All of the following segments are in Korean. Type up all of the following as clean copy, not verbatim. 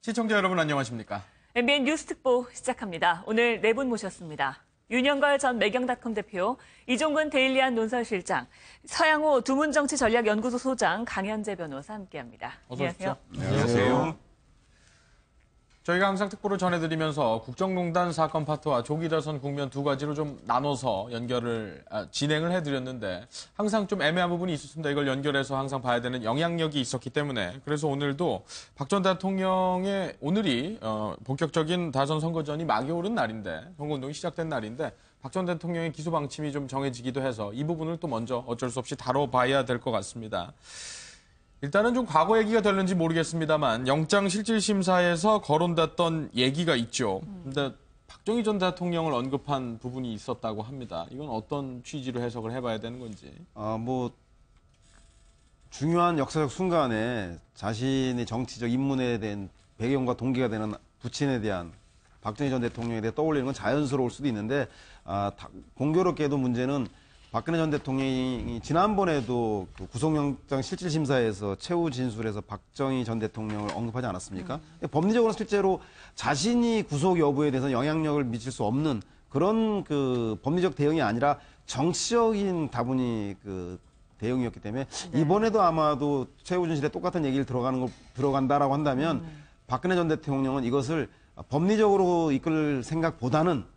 시청자 여러분 안녕하십니까? MBN 뉴스 특보 시작합니다. 오늘 네 분 모셨습니다. 윤영걸 전 매경닷컴 대표, 이종근 데일리안 논설실장, 서양호 두문정치전략연구소 소장, 강현재 변호사 함께합니다. 어서 오십시오. 안녕하세요. 저희가 항상 특보를 전해드리면서 국정농단 사건 파트와 조기다선 국면 두 가지로 좀 나눠서 진행을 해드렸는데 항상 좀 애매한 부분이 있었습니다. 이걸 연결해서 항상 봐야 되는 영향력이 있었기 때문에 그래서 오늘도 박 전 대통령의 오늘이 본격적인 다선 선거전이 막이 오른 날인데 선거운동이 시작된 날인데 박 전 대통령의 기소 방침이 좀 정해지기도 해서 이 부분을 또 먼저 어쩔 수 없이 다뤄봐야 될 것 같습니다. 일단은 좀 과거 얘기가 될는지 모르겠습니다만 영장실질심사에서 거론됐던 얘기가 있죠. 근데 박정희 전 대통령을 언급한 부분이 있었다고 합니다. 이건 어떤 취지로 해석을 해봐야 되는 건지. 중요한 역사적 순간에 자신의 정치적 입문에 대한 배경과 동기가 되는 부친에 대한 박정희 전 대통령에 대해 떠올리는 건 자연스러울 수도 있는데 공교롭게도 문제는 박근혜 전 대통령이 지난번에도 그 구속영장 실질심사에서 최후 진술에서 박정희 전 대통령을 언급하지 않았습니까? 법리적으로는 실제로 자신이 구속 여부에 대해서 영향력을 미칠 수 없는 그런 그 법리적 대응이 아니라 정치적인 다분히 그 대응이었기 때문에 이번에도 아마도 최후 진술에 똑같은 얘기를 들어간다라고 한다면 박근혜 전 대통령은 이것을 법리적으로 이끌 생각보다는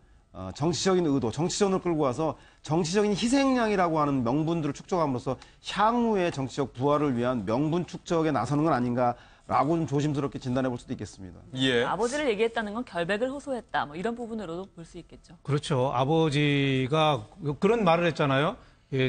정치적인 의도, 정치전을 끌고 와서 정치적인 희생양이라고 하는 명분들을 축적함으로써 향후의 정치적 부활을 위한 명분 축적에 나서는 건 아닌가라고 좀 조심스럽게 진단해 볼 수도 있겠습니다. 예. 아버지를 얘기했다는 건 결백을 호소했다. 뭐 이런 부분으로도 볼 수 있겠죠. 그렇죠. 아버지가 그런 말을 했잖아요. 예,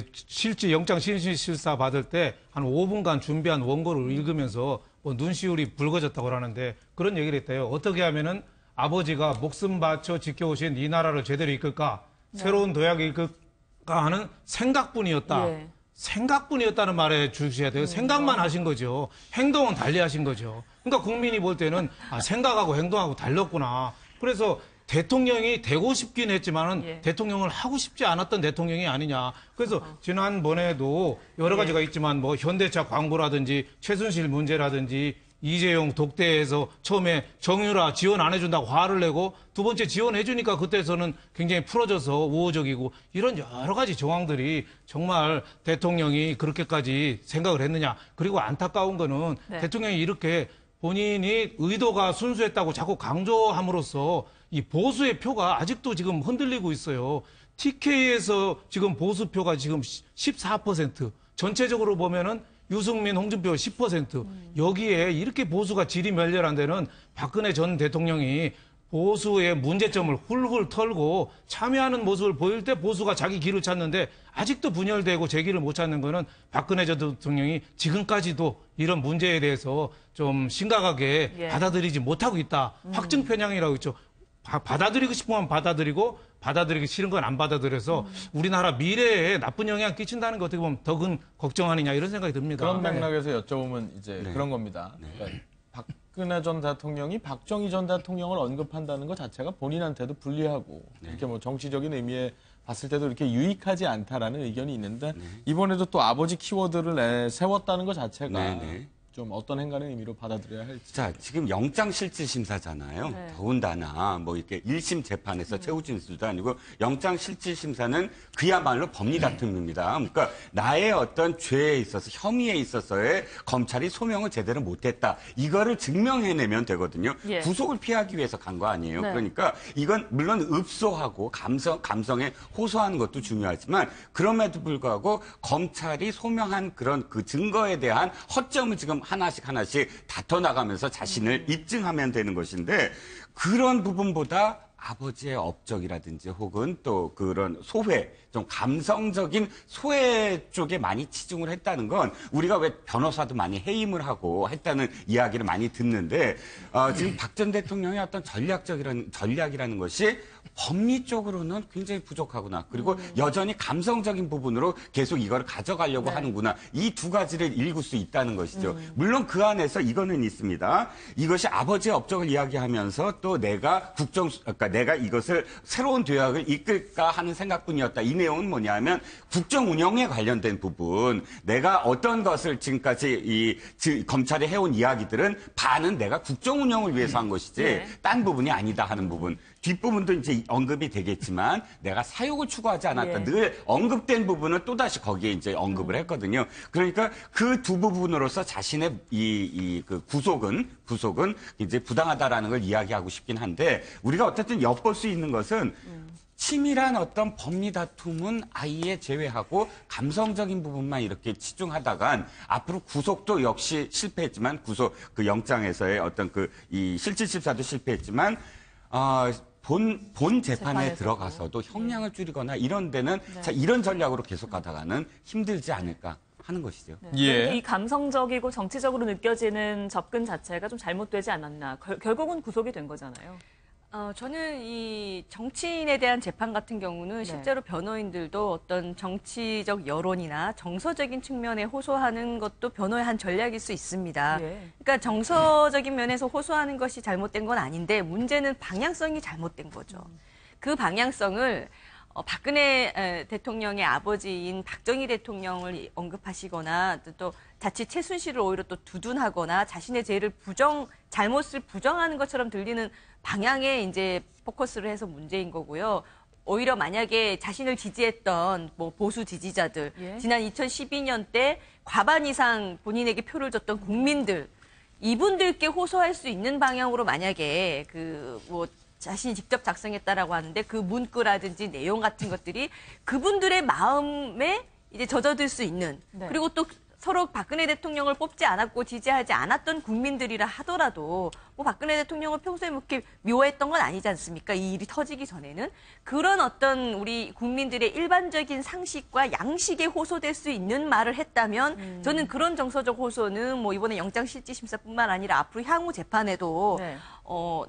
영장 실질심사 받을 때 한 5분간 준비한 원고를 읽으면서 눈시울이 붉어졌다고 하는데 그런 얘기를 했대요. 어떻게 하면은 아버지가 목숨 바쳐 지켜오신 이 나라를 제대로 이끌까? 네. 새로운 도약을 이끌까 하는 생각뿐이었다. 예. 생각뿐이었다는 말에 주셔야 돼요. 생각만 하신 거죠. 행동은 달리 하신 거죠. 그러니까 국민이 볼 때는 생각하고 행동하고 달랐구나. 그래서 대통령이 되고 싶긴 했지만은 대통령을 하고 싶지 않았던 대통령이 아니냐. 그래서 지난번에도 여러 가지가 있지만 뭐 현대차 광고라든지 최순실 문제라든지 이재용 독대에서 처음에 정유라 지원 안 해준다고 화를 내고 두 번째 지원해주니까 그때서는 굉장히 풀어져서 우호적이고 이런 여러 가지 정황들이 정말 대통령이 그렇게까지 생각을 했느냐. 그리고 안타까운 거는 대통령이 이렇게 본인이 의도가 순수했다고 자꾸 강조함으로써 이 보수의 표가 아직도 지금 흔들리고 있어요. TK에서 지금 보수표가 지금 14%, 전체적으로 보면은 유승민, 홍준표 10%. 여기에 이렇게 보수가 질이 멸렬한 데는 박근혜 전 대통령이 보수의 문제점을 훌훌 털고 참여하는 모습을 보일 때 보수가 자기 길을 찾는데 아직도 분열되고 제 길을 못 찾는 거는 박근혜 전 대통령이 지금까지도 이런 문제에 대해서 좀 심각하게 받아들이지 못하고 있다. 확증 편향이라고 있죠. 받아들이고 싶으면 받아들이고 받아들이기 싫은 건 안 받아들여서 우리나라 미래에 나쁜 영향 끼친다는 거 어떻게 보면 더 큰 걱정 아니냐 이런 생각이 듭니다. 그런 맥락에서 여쭤보면 이제 그런 겁니다. 그러니까 박근혜 전 대통령이 박정희 전 대통령을 언급한다는 것 자체가 본인한테도 불리하고 이렇게 뭐 정치적인 의미에 봤을 때도 이렇게 유익하지 않다라는 의견이 있는데 이번에도 또 아버지 키워드를 세웠다는 것 자체가 좀 어떤 행간의 의미로 받아들여야 할지. 자, 지금 영장실질심사잖아요. 더군다나 뭐 이렇게 1심 재판에서 최후 진술도 아니고 영장실질심사는 그야말로 법리 다툼입니다. 그러니까 나의 어떤 죄에 있어서 혐의에 있어서의 검찰이 소명을 제대로 못했다. 이거를 증명해내면 되거든요. 구속을 피하기 위해서 간 거 아니에요. 그러니까 이건 물론 읍소하고 감성에 호소하는 것도 중요하지만 그럼에도 불구하고 검찰이 소명한 그런 그 증거에 대한 허점을 지금 하나씩 다퉈나가면서 자신을 입증하면 되는 것인데 그런 부분보다 아버지의 업적이라든지 혹은 또 그런 소회, 좀 감성적인 소회 쪽에 많이 치중을 했다는 건 우리가 왜 변호사도 많이 해임을 하고 했다는 이야기를 많이 듣는데 지금 박 전 대통령의 어떤 전략이라는 것이 법리 쪽으로는 굉장히 부족하구나. 그리고 여전히 감성적인 부분으로 계속 이걸 가져가려고 하는구나. 이 두 가지를 읽을 수 있다는 것이죠. 물론 그 안에서 이거는 있습니다. 이것이 아버지의 업적을 이야기하면서 또 내가 그러니까 그러니까 내가 이것을 새로운 도약을 이끌까 하는 생각뿐이었다. 이 내용은 뭐냐면 국정 운영에 관련된 부분, 내가 어떤 것을 지금까지 검찰이 해온 이야기들은 반은 내가 국정 운영을 위해서 한 것이지 네. 딴 부분이 아니다 하는 부분. 뒷부분도 이제 언급이 되겠지만 내가 사욕을 추구하지 않았다. 예. 늘 언급된 부분은 또다시 거기에 이제 언급을 했거든요. 그러니까 그 두 부분으로서 자신의 그 구속은 이제 부당하다라는 걸 이야기하고 싶긴 한데 우리가 어쨌든 엿볼 수 있는 것은 치밀한 어떤 법리 다툼은 아예 제외하고 감성적인 부분만 이렇게 치중하다간 앞으로 구속도 역시 실패했지만 그 영장에서의 어떤 이 실질심사도 실패했지만 본 재판에 재판에서도. 들어가서도 형량을 줄이거나 이런 데는 자, 이런 전략으로 계속 가다가는 힘들지 않을까 하는 것이죠. 네. 예. 이 감성적이고 정치적으로 느껴지는 접근 자체가 좀 잘못되지 않았나. 결국은 구속이 된 거잖아요. 저는 이 정치인에 대한 재판 같은 경우는 네. 실제로 변호인들도 어떤 정치적 여론이나 정서적인 측면에 호소하는 것도 변호의 한 전략일 수 있습니다. 예. 그러니까 정서적인 면에서 호소하는 것이 잘못된 건 아닌데 문제는 방향성이 잘못된 거죠. 그 방향성을 박근혜 대통령의 아버지인 박정희 대통령을 언급하시거나 또 자칫 최순실을 오히려 또 두둔하거나 자신의 죄를 잘못을 부정하는 것처럼 들리는 방향에 이제 포커스를 해서 문제인 거고요. 오히려 만약에 자신을 지지했던 뭐 보수 지지자들, 예. 지난 2012년 때 과반 이상 본인에게 표를 줬던 국민들, 이분들께 호소할 수 있는 방향으로 만약에 자신이 직접 작성했다라고 하는데 그 문구라든지 내용 같은 것들이 그분들의 마음에 이제 젖어들 수 있는 네. 그리고 또 서로 박근혜 대통령을 뽑지 않았고 지지하지 않았던 국민들이라 하더라도 뭐 박근혜 대통령을 평소에 뭐 이렇게 미워했던 건 아니지 않습니까? 이 일이 터지기 전에는 그런 어떤 우리 국민들의 일반적인 상식과 양식에 호소될 수 있는 말을 했다면 저는 그런 정서적 호소는 뭐 이번에 영장실질심사뿐만 아니라 앞으로 향후 재판에도 네.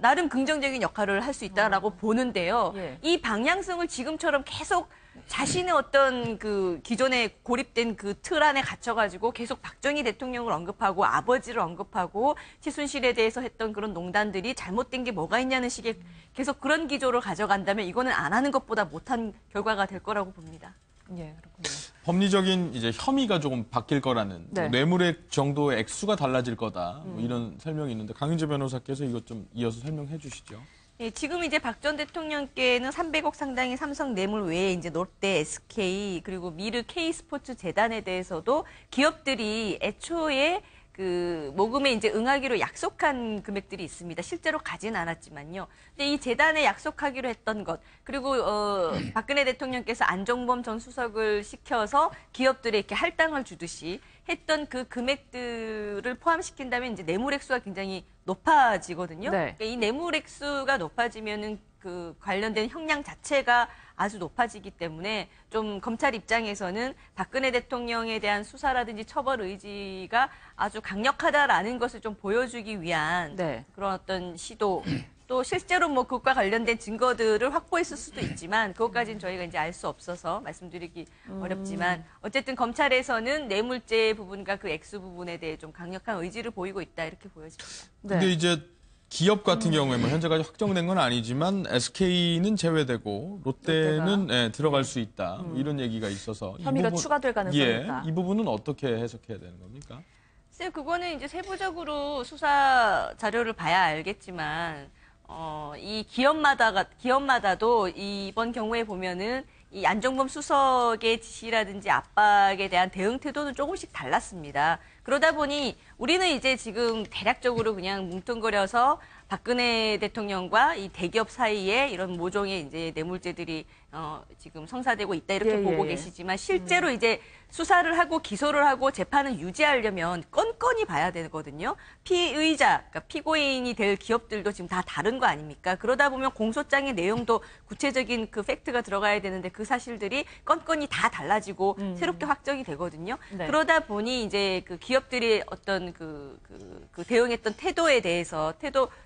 나름 긍정적인 역할을 할 수 있다라고 보는데요. 예. 이 방향성을 지금처럼 계속 자신의 어떤 그 기존에 고립된 그 틀 안에 갇혀가지고 계속 박정희 대통령을 언급하고 아버지를 언급하고 최순실에 대해서 했던 그런 농단들이 잘못된 게 뭐가 있냐는 식의 계속 그런 기조를 가져간다면 이거는 안 하는 것보다 못한 결과가 될 거라고 봅니다. 예, 그렇군요. 법리적인 이제 혐의가 조금 바뀔 거라는 네. 뭐 뇌물액 정도의 액수가 달라질 거다 뭐 이런 설명이 있는데 강윤재 변호사께서 이것 좀 이어서 설명해 주시죠. 예, 지금 이제 박 전 대통령께는 300억 상당의 삼성 뇌물 외에 이제 롯데, SK 그리고 미르 K스포츠 재단에 대해서도 기업들이 애초에 그 모금에 이제 응하기로 약속한 금액들이 있습니다. 실제로 가진 않았지만요. 근데 이 재단에 약속하기로 했던 것 그리고 박근혜 대통령께서 안종범 전 수석을 시켜서 기업들에 이렇게 할당을 주듯이 했던 그 금액들을 포함시킨다면 이제 뇌물액수가 굉장히 높아지거든요. 네. 그러니까 이 뇌물액수가 높아지면은 그 관련된 형량 자체가 아주 높아지기 때문에 좀 검찰 입장에서는 박근혜 대통령에 대한 수사라든지 처벌 의지가 아주 강력하다라는 것을 좀 보여주기 위한 네. 그런 어떤 시도 또 실제로 뭐 그것과 관련된 증거들을 확보했을 수도 있지만 그것까지는 저희가 이제 알 수 없어서 말씀드리기 어렵지만 어쨌든 검찰에서는 뇌물죄 부분과 그 액수 부분에 대해 좀 강력한 의지를 보이고 있다 이렇게 보여집니다. 네. 근데 이제 기업 같은 경우에 뭐 현재까지 확정된 건 아니지만 SK는 제외되고 롯데는 예, 들어갈 수 있다 뭐 이런 얘기가 있어서 이 혐의가 부분- 추가될 가능성이 예, 있다. 이 부분은 어떻게 해석해야 되는 겁니까? 글쎄요, 그거는 이제 세부적으로 수사 자료를 봐야 알겠지만, 이 기업마다도 이번 경우에 보면은 이 안종범 수석의 지시라든지 압박에 대한 대응 태도는 조금씩 달랐습니다. 그러다 보니 우리는 이제 지금 대략적으로 그냥 뭉뚱그려서 박근혜 대통령과 이 대기업 사이에 이런 모종의 이제 뇌물죄들이 지금 성사되고 있다 이렇게 예, 보고 예, 예. 계시지만 실제로 이제 수사를 하고 기소를 하고 재판을 유지하려면 건건히 봐야 되거든요. 피의자, 그러니까 피고인이 될 기업들도 지금 다 다른 거 아닙니까? 그러다 보면 공소장의 내용도 구체적인 그 팩트가 들어가야 되는데 그 사실들이 건건히 다 달라지고 새롭게 확정이 되거든요. 네. 그러다 보니 이제 그 기업들이 어떤 그 대응했던 태도에 대해서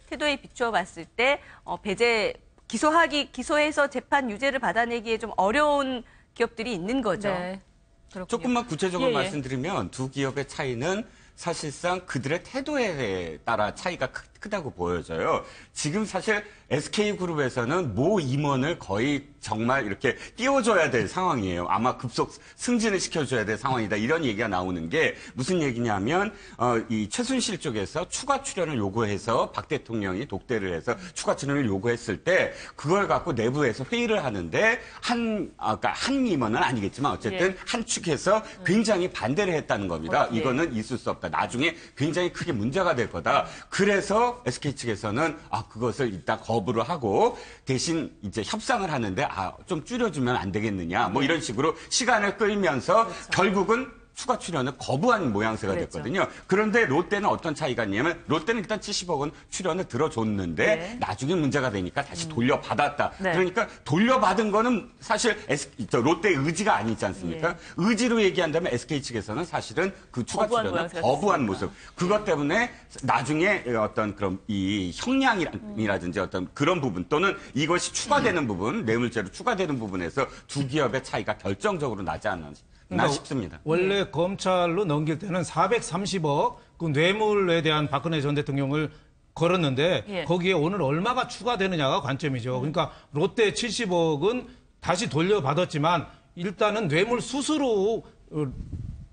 태도에 비추어 봤을 때 기소해서 재판 유죄를 받아내기에 좀 어려운 기업들이 있는 거죠. 네. 그렇군요. 조금만 구체적으로 예, 예. 말씀드리면 두 기업의 차이는 사실상 그들의 태도에 따라 차이가 크다고 보여져요. 지금 사실 SK그룹에서는 모 임원을 거의 정말 이렇게 띄워줘야 될 상황이에요. 아마 급속 승진을 시켜줘야 될 상황이다. 이런 얘기가 나오는 게 무슨 얘기냐면 이 최순실 쪽에서 추가 출연을 요구해서 박 대통령이 독대를 해서 추가 출연을 요구했을 때 그걸 갖고 내부에서 회의를 하는데 그러니까 한 임원은 아니겠지만 어쨌든 예. 한 축에서 굉장히 반대를 했다는 겁니다. 예. 이거는 있을 수 없다. 나중에 굉장히 크게 문제가 될 거다. 그래서 SK 측에서는 그것을 일단 거부를 하고 대신 이제 협상을 하는데 좀 줄여주면 안 되겠느냐. 뭐 이런 식으로 시간을 끌면서 결국은 추가 출연을 거부한 모양새가 그랬죠. 됐거든요. 그런데 롯데는 어떤 차이가 있냐면 롯데는 일단 70억은 출연을 들어줬는데 네. 나중에 문제가 되니까 다시 돌려받았다. 네. 그러니까 돌려받은 거는 사실 롯데의 의지가 아니지 않습니까? 예. 의지로 얘기한다면 SK 측에서는 사실은 그 추가 거부한 출연을 모양새가 거부한 됐습니다. 모습. 그것 때문에 나중에 어떤 그런 이 형량이라든지 어떤 그런 부분 또는 이것이 추가되는 부분, 뇌물죄로 추가되는 부분에서 두 기업의 차이가 결정적으로 나지 않나 싶습니다. 원래 검찰로 넘길 때는 430억 그 뇌물에 대한 박근혜 전 대통령을 걸었는데 예. 거기에 오늘 얼마가 추가되느냐가 관점이죠. 그러니까 롯데 70억은 다시 돌려받았지만 일단은 뇌물 수수로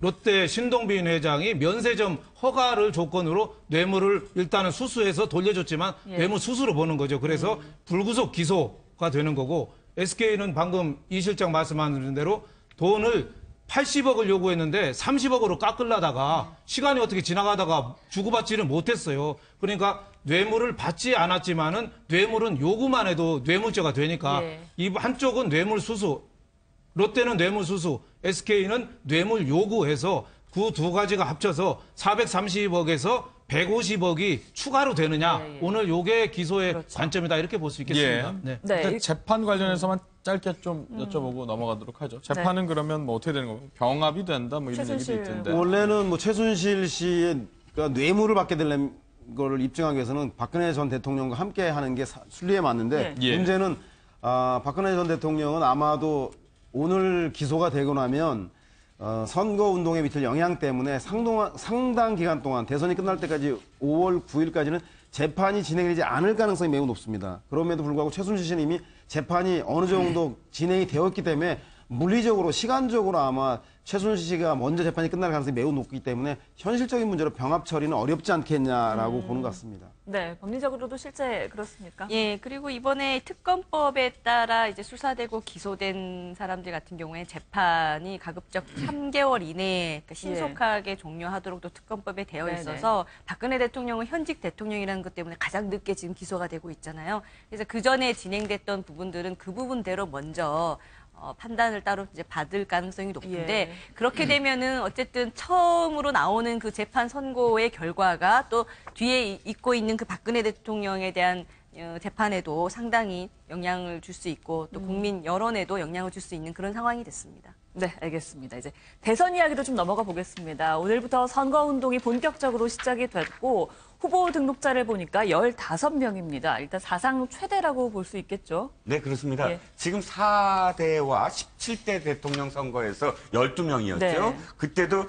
롯데 신동빈 회장이 면세점 허가를 조건으로 뇌물을 일단은 수수해서 돌려줬지만 예. 뇌물 수수로 보는 거죠. 그래서 불구속 기소가 되는 거고 SK는 방금 이 실장 말씀하신 대로 돈을 80억을 요구했는데 30억으로 깎으려다가 시간이 어떻게 지나가다가 주고받지를 못했어요. 그러니까 뇌물을 받지 않았지만은 뇌물은 요구만 해도 뇌물죄가 되니까 예. 이 한쪽은 뇌물 수수, 롯데는 뇌물 수수, SK는 뇌물 요구해서 그 두 가지가 합쳐서 430억에서 150억이 추가로 되느냐. 예, 예. 오늘 요게 기소의 그렇죠. 관점이다 이렇게 볼 수 있겠습니다. 예. 네. 네. 일단 재판 관련해서만 짧게 좀 여쭤보고 넘어가도록 하죠. 재판은 그러면 뭐 어떻게 되는 겁니까? 병합이 된다 뭐 이런 얘기도 최순실 있던데. 원래는 뭐 최순실 씨의 그러니까 뇌물을 받게 되려는 거를 입증하기 위해서는 박근혜 전 대통령과 함께 하는 게 순리에 맞는데 예. 문제는 박근혜 전 대통령은 아마도 오늘 기소가 되고 나면 선거운동에 미칠 영향 때문에 상당 기간 동안 대선이 끝날 때까지 5월 9일까지는 재판이 진행되지 않을 가능성이 매우 높습니다. 그럼에도 불구하고 최순실 씨는 이미 재판이 어느 정도 진행이 되었기 때문에 물리적으로 시간적으로 아마 최순실 씨가 먼저 재판이 끝날 가능성이 매우 높기 때문에 현실적인 문제로 병합 처리는 어렵지 않겠냐라고 보는 것 같습니다. 네, 법리적으로도 실제 그렇습니까? 예, 그리고 이번에 특검법에 따라 이제 수사되고 기소된 사람들 같은 경우에 재판이 가급적 3개월 이내에 그러니까 신속하게 종료하도록 또 특검법에 되어 네네. 있어서 박근혜 대통령은 현직 대통령이라는 것 때문에 가장 늦게 지금 기소가 되고 있잖아요. 그래서 그 전에 진행됐던 부분들은 그 부분대로 먼저 판단을 따로 이제 받을 가능성이 높은데 예. 그렇게 되면은 어쨌든 처음으로 나오는 그 재판 선고의 결과가 또 뒤에 있고 있는 그 박근혜 대통령에 대한 재판에도 상당히 영향을 줄 수 있고 또 국민 여론에도 영향을 줄 수 있는 그런 상황이 됐습니다. 네, 알겠습니다. 이제 대선 이야기로 좀 넘어가 보겠습니다. 오늘부터 선거운동이 본격적으로 시작이 됐고 후보 등록자를 보니까 15명입니다. 일단 사상 최대라고 볼 수 있겠죠. 네, 그렇습니다. 예. 지금 4대와 17대 대통령 선거에서 12명이었죠. 네. 그때도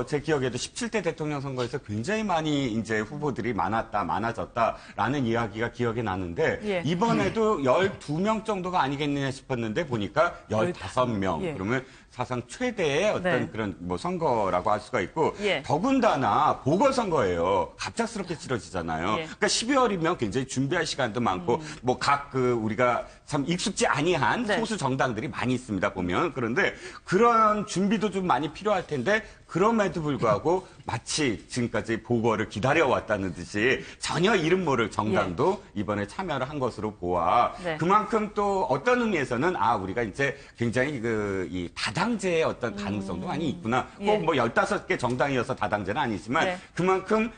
제 기억에도 17대 대통령 선거에서 굉장히 많이 이제 후보들이 많아졌다라는 이야기가 기억에 나는데 예. 이번에도 12명 정도가 아니겠느냐 싶었는데 보니까 15명. 예. 그러면 사상 최대의 어떤 네. 그런 뭐 선거라고 할 수가 있고 예. 더군다나 보궐선거예요. 갑작스럽게 치러지잖아요. 예. 그러니까 12월이면 굉장히 준비할 시간도 많고 뭐 각 우리가 참 익숙지 아니한 네. 소수 정당들이 많이 있습니다 보면. 그런데 그런 준비도 좀 많이 필요할 텐데 그럼에도 불구하고 마치 지금까지 보궐을 기다려왔다는 듯이 전혀 이름 모를 정당도 이번에 참여를 한 것으로 보아 네. 그만큼 또 어떤 의미에서는 우리가 이제 굉장히 이 다당제의 어떤 가능성도 많이 있구나. 예. 꼭 뭐 15개 정당이어서 다당제는 아니지만 네. 그만큼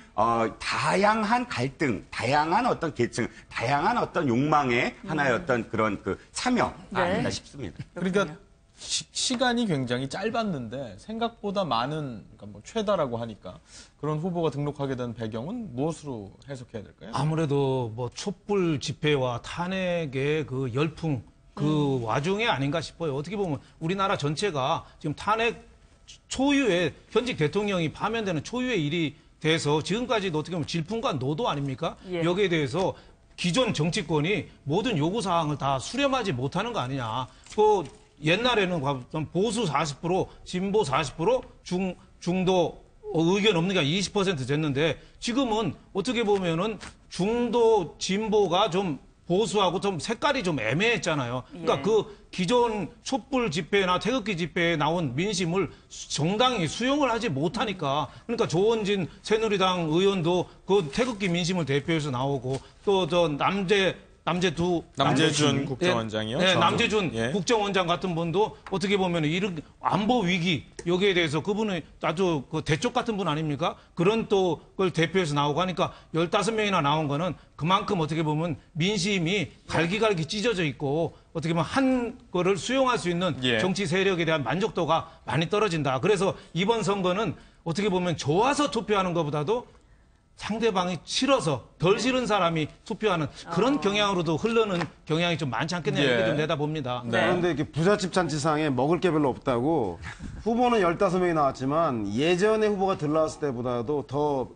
다양한 갈등, 다양한 어떤 계층, 다양한 어떤 욕망의 하나의 어떤 그런 그 참여가 네. 아닌가 싶습니다. 그러니까 시간이 굉장히 짧았는데 생각보다 많은 그러니까 뭐 최다라고 하니까 그런 후보가 등록하게 된 배경은 무엇으로 해석해야 될까요? 아무래도 뭐 촛불 집회와 탄핵의 그 열풍 그 와중에 아닌가 싶어요. 어떻게 보면 우리나라 전체가 지금 탄핵 초유의 현직 대통령이 파면되는 초유의 일이 돼서 지금까지도 어떻게 보면 질풍과 노도 아닙니까? 예. 여기에 대해서 기존 정치권이 모든 요구사항을 다 수렴하지 못하는 거 아니냐. 그 옛날에는 보수 40%, 진보 40%, 중도 의견 없는 게 20% 됐는데 지금은 어떻게 보면은 중도 진보가 좀 보수하고 좀 색깔이 좀 애매했잖아요. 그러니까 예. 그 기존 촛불 집회나 태극기 집회에 나온 민심을 정당이 수용을 하지 못하니까 그러니까 조원진 새누리당 의원도 그 태극기 민심을 대표해서 나오고 또 저 남재준 국정원장이요? 네, 전- 남재준 예. 국정원장 같은 분도 어떻게 보면 이런 안보 위기 여기에 대해서 그분은 아주 그 대쪽 같은 분 아닙니까? 그런 또 그걸 대표해서 나오고 하니까 15명이나 나온 거는 그만큼 어떻게 보면 민심이 갈기갈기 찢어져 있고 어떻게 보면 한 거를 수용할 수 있는 예. 정치 세력에 대한 만족도가 많이 떨어진다. 그래서 이번 선거는 어떻게 보면 좋아서 투표하는 것보다도 상대방이 싫어서 덜 싫은 사람이 투표하는 그런 경향으로도 흐르는 경향이 좀 많지 않겠냐 이렇게 예. 좀 내다봅니다. 네. 그런데 이렇게 부잣집 잔치상에 먹을 게 별로 없다고 후보는 15명이 나왔지만 예전에 후보가 들어왔을 때보다도 더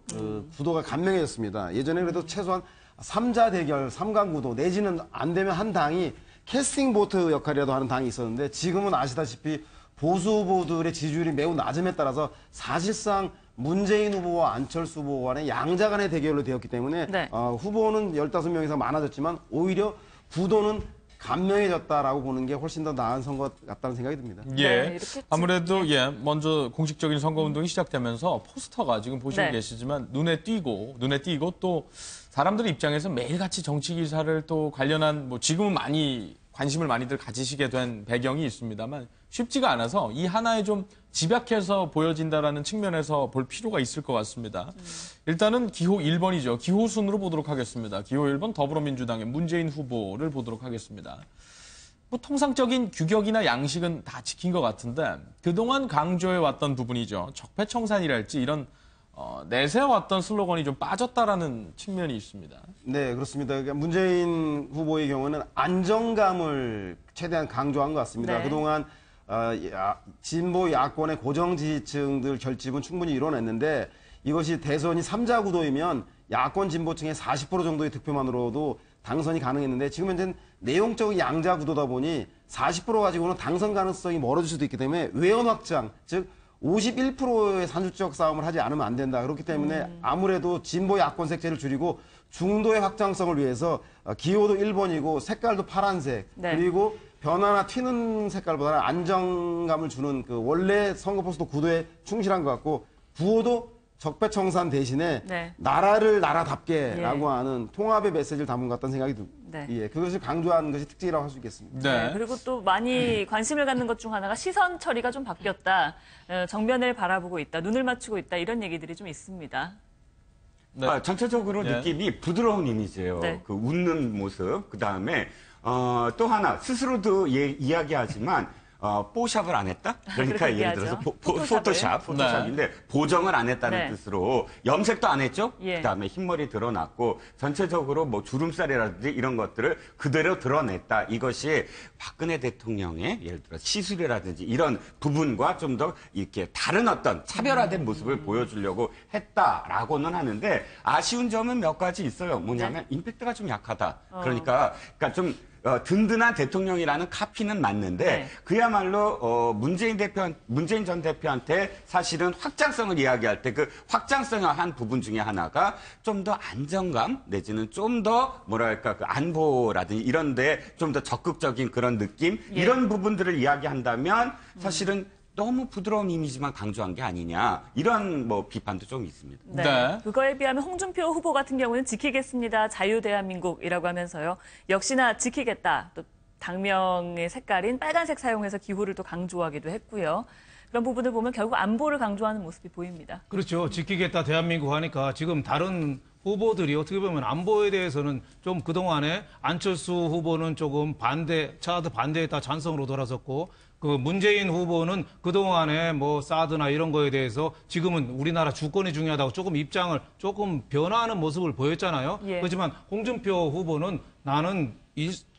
구도가 간명해졌습니다. 예전에 그래도 최소한 3자 대결, 3강 구도 내지는 안 되면 한 당이 캐스팅 보트 역할이라도 하는 당이 있었는데 지금은 아시다시피 보수 후보들의 지지율이 매우 낮음에 따라서 사실상 문재인 후보와 안철수 후보 간의 양자 간의 대결로 되었기 때문에 네. 후보는 15명 이상 많아졌지만 오히려 구도는 간명해졌다라고 보는 게 훨씬 더 나은 선거 같다는 생각이 듭니다. 예. 네, 이렇게 아무래도 먼저 공식적인 선거운동이 시작되면서 포스터가 지금 보시고 네. 계시지만 눈에 띄고 또 사람들 입장에서 매일같이 정치 기사를 또 관련한 지금은 많이 관심을 많이들 가지시게 된 배경이 있습니다만 쉽지가 않아서 이 하나에 좀 집약해서 보여진다라는 측면에서 볼 필요가 있을 것 같습니다. 일단은 기호 1번이죠. 기호 순으로 보도록 하겠습니다. 기호 1번 더불어민주당의 문재인 후보를 보도록 하겠습니다. 통상적인 규격이나 양식은 다 지킨 것 같은데 그동안 강조해왔던 부분이죠. 적폐청산이랄지 이런 내세워왔던 슬로건이 좀 빠졌다라는 측면이 있습니다. 네, 그렇습니다. 그러니까 문재인 후보의 경우는 안정감을 최대한 강조한 것 같습니다. 네. 그동안 진보 야권의 고정 지지층들 결집은 충분히 이뤄냈는데 이것이 대선이 3자 구도이면 야권 진보층의 40% 정도의 득표만으로도 당선이 가능했는데 지금 현재는 내용적인 양자 구도다 보니 40% 가지고는 당선 가능성이 멀어질 수도 있기 때문에 외연 확장, 즉 51%의 산술적 싸움을 하지 않으면 안 된다. 그렇기 때문에 아무래도 진보 야권 색채를 줄이고 중도의 확장성을 위해서 기호도 1번이고 색깔도 파란색 네. 그리고 변화나 튀는 색깔보다는 안정감을 주는 그 원래 선거 포스터 구도에 충실한 것 같고 구호도 적폐청산 대신에 네. 나라를 나라답게라고 예. 하는 통합의 메시지를 담은 것 같다는 생각이 듭니다. 네. 예, 그것을 강조한 것이 특징이라고 할 수 있겠습니다. 네. 네, 그리고 또 많이 관심을 갖는 것 중 하나가 시선 처리가 좀 바뀌었다. 정면을 바라보고 있다. 눈을 맞추고 있다. 이런 얘기들이 좀 있습니다. 네. 전체적으로 예. 느낌이 부드러운 이미지예요. 네. 그 웃는 모습. 그다음에 또 하나 스스로도 이야기하지만 뽀샵을 안 했다? 그러니까 그렇게 예를 들어서 얘기하죠. 포토샵인데 보정을 안 했다는 네. 뜻으로 염색도 안 했죠? 예. 그다음에 흰머리 드러났고 전체적으로 주름살이라든지 이런 것들을 그대로 드러냈다. 이것이 박근혜 대통령의 예를 들어 시술이라든지 이런 부분과 좀 더 이렇게 다른 어떤 차별화된 모습을 보여주려고 했다라고는 하는데 아쉬운 점은 몇 가지 있어요. 뭐냐면 임팩트가 좀 약하다. 그러니까 좀 든든한 대통령이라는 카피는 맞는데 네. 그야말로 문재인 전 대표한테 사실은 확장성을 이야기할 때 그 확장성의 한 부분 중에 하나가 좀 더 안정감 내지는 좀 더 뭐랄까 그 안보라든지 이런 데 좀 더 적극적인 그런 느낌 예. 이런 부분들을 이야기한다면 사실은 너무 부드러운 이미지만 강조한 게 아니냐 이런 비판도 좀 있습니다. 네. 네. 그거에 비하면 홍준표 후보 같은 경우는 지키겠습니다. 자유대한민국이라고 하면서요. 역시나 지키겠다. 또 당명의 색깔인 빨간색 사용해서 기후를 또 강조하기도 했고요. 그런 부분을 보면 결국 안보를 강조하는 모습이 보입니다. 그렇죠. 지키겠다 대한민국 하니까 지금 다른 후보들이 어떻게 보면 안보에 대해서는 좀 그동안에 안철수 후보는 조금 차드 반대했다 찬성으로 돌아섰고 그 문재인 후보는 그동안에 사드나 이런 거에 대해서 지금은 우리나라 주권이 중요하다고 조금 입장을 조금 변화하는 모습을 보였잖아요. 예. 그렇지만 홍준표 후보는 나는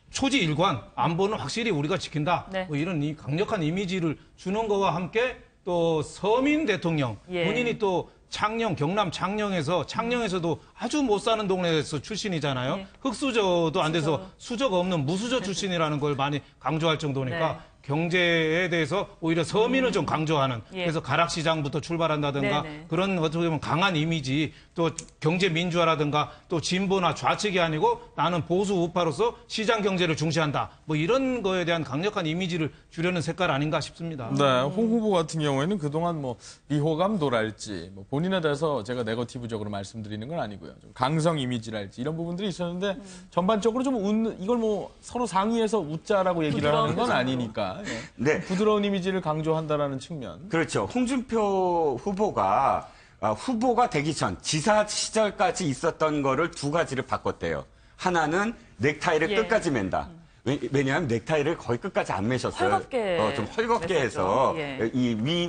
초지일관 안보는 확실히 우리가 지킨다. 네. 이런 이 강력한 이미지를 주는 거와 함께 또 서민 대통령 예. 본인이 또 창녕, 경남 창녕에서도 아주 못 사는 동네에서 출신이잖아요. 네. 흙수저도 안 돼서 수저가 없는 무수저 출신이라는 걸 많이 강조할 정도니까 네. 경제에 대해서 오히려 서민을 좀 강조하는 예. 그래서 가락시장부터 출발한다든가 네네. 그런 어떻게 보면 강한 이미지 또 경제 민주화라든가 또 진보나 좌측이 아니고 나는 보수 우파로서 시장 경제를 중시한다. 뭐 이런 거에 대한 강력한 이미지를 주려는 색깔 아닌가 싶습니다. 네, 홍 후보 같은 경우에는 그동안 뭐 비호감도랄지 뭐 본인에 대해서 제가 네거티브적으로 말씀드리는 건 아니고요. 좀 강성 이미지랄지 이런 부분들이 있었는데 전반적으로 좀 이걸 뭐 서로 상의해서 웃자라고 얘기를 부드러운 하는 건 표정으로. 아니니까 예. 네. 부드러운 이미지를 강조한다라는 측면. 그렇죠. 홍준표 후보가 후보가 되기 전 지사 시절까지 있었던 거를 두 가지를 바꿨대요. 하나는 넥타이를 예. 끝까지 맨다. 왜냐하면 넥타이를 거의 끝까지 안 매셨어요. 헐겁게 좀 헐겁게 맸었죠. 해서 예.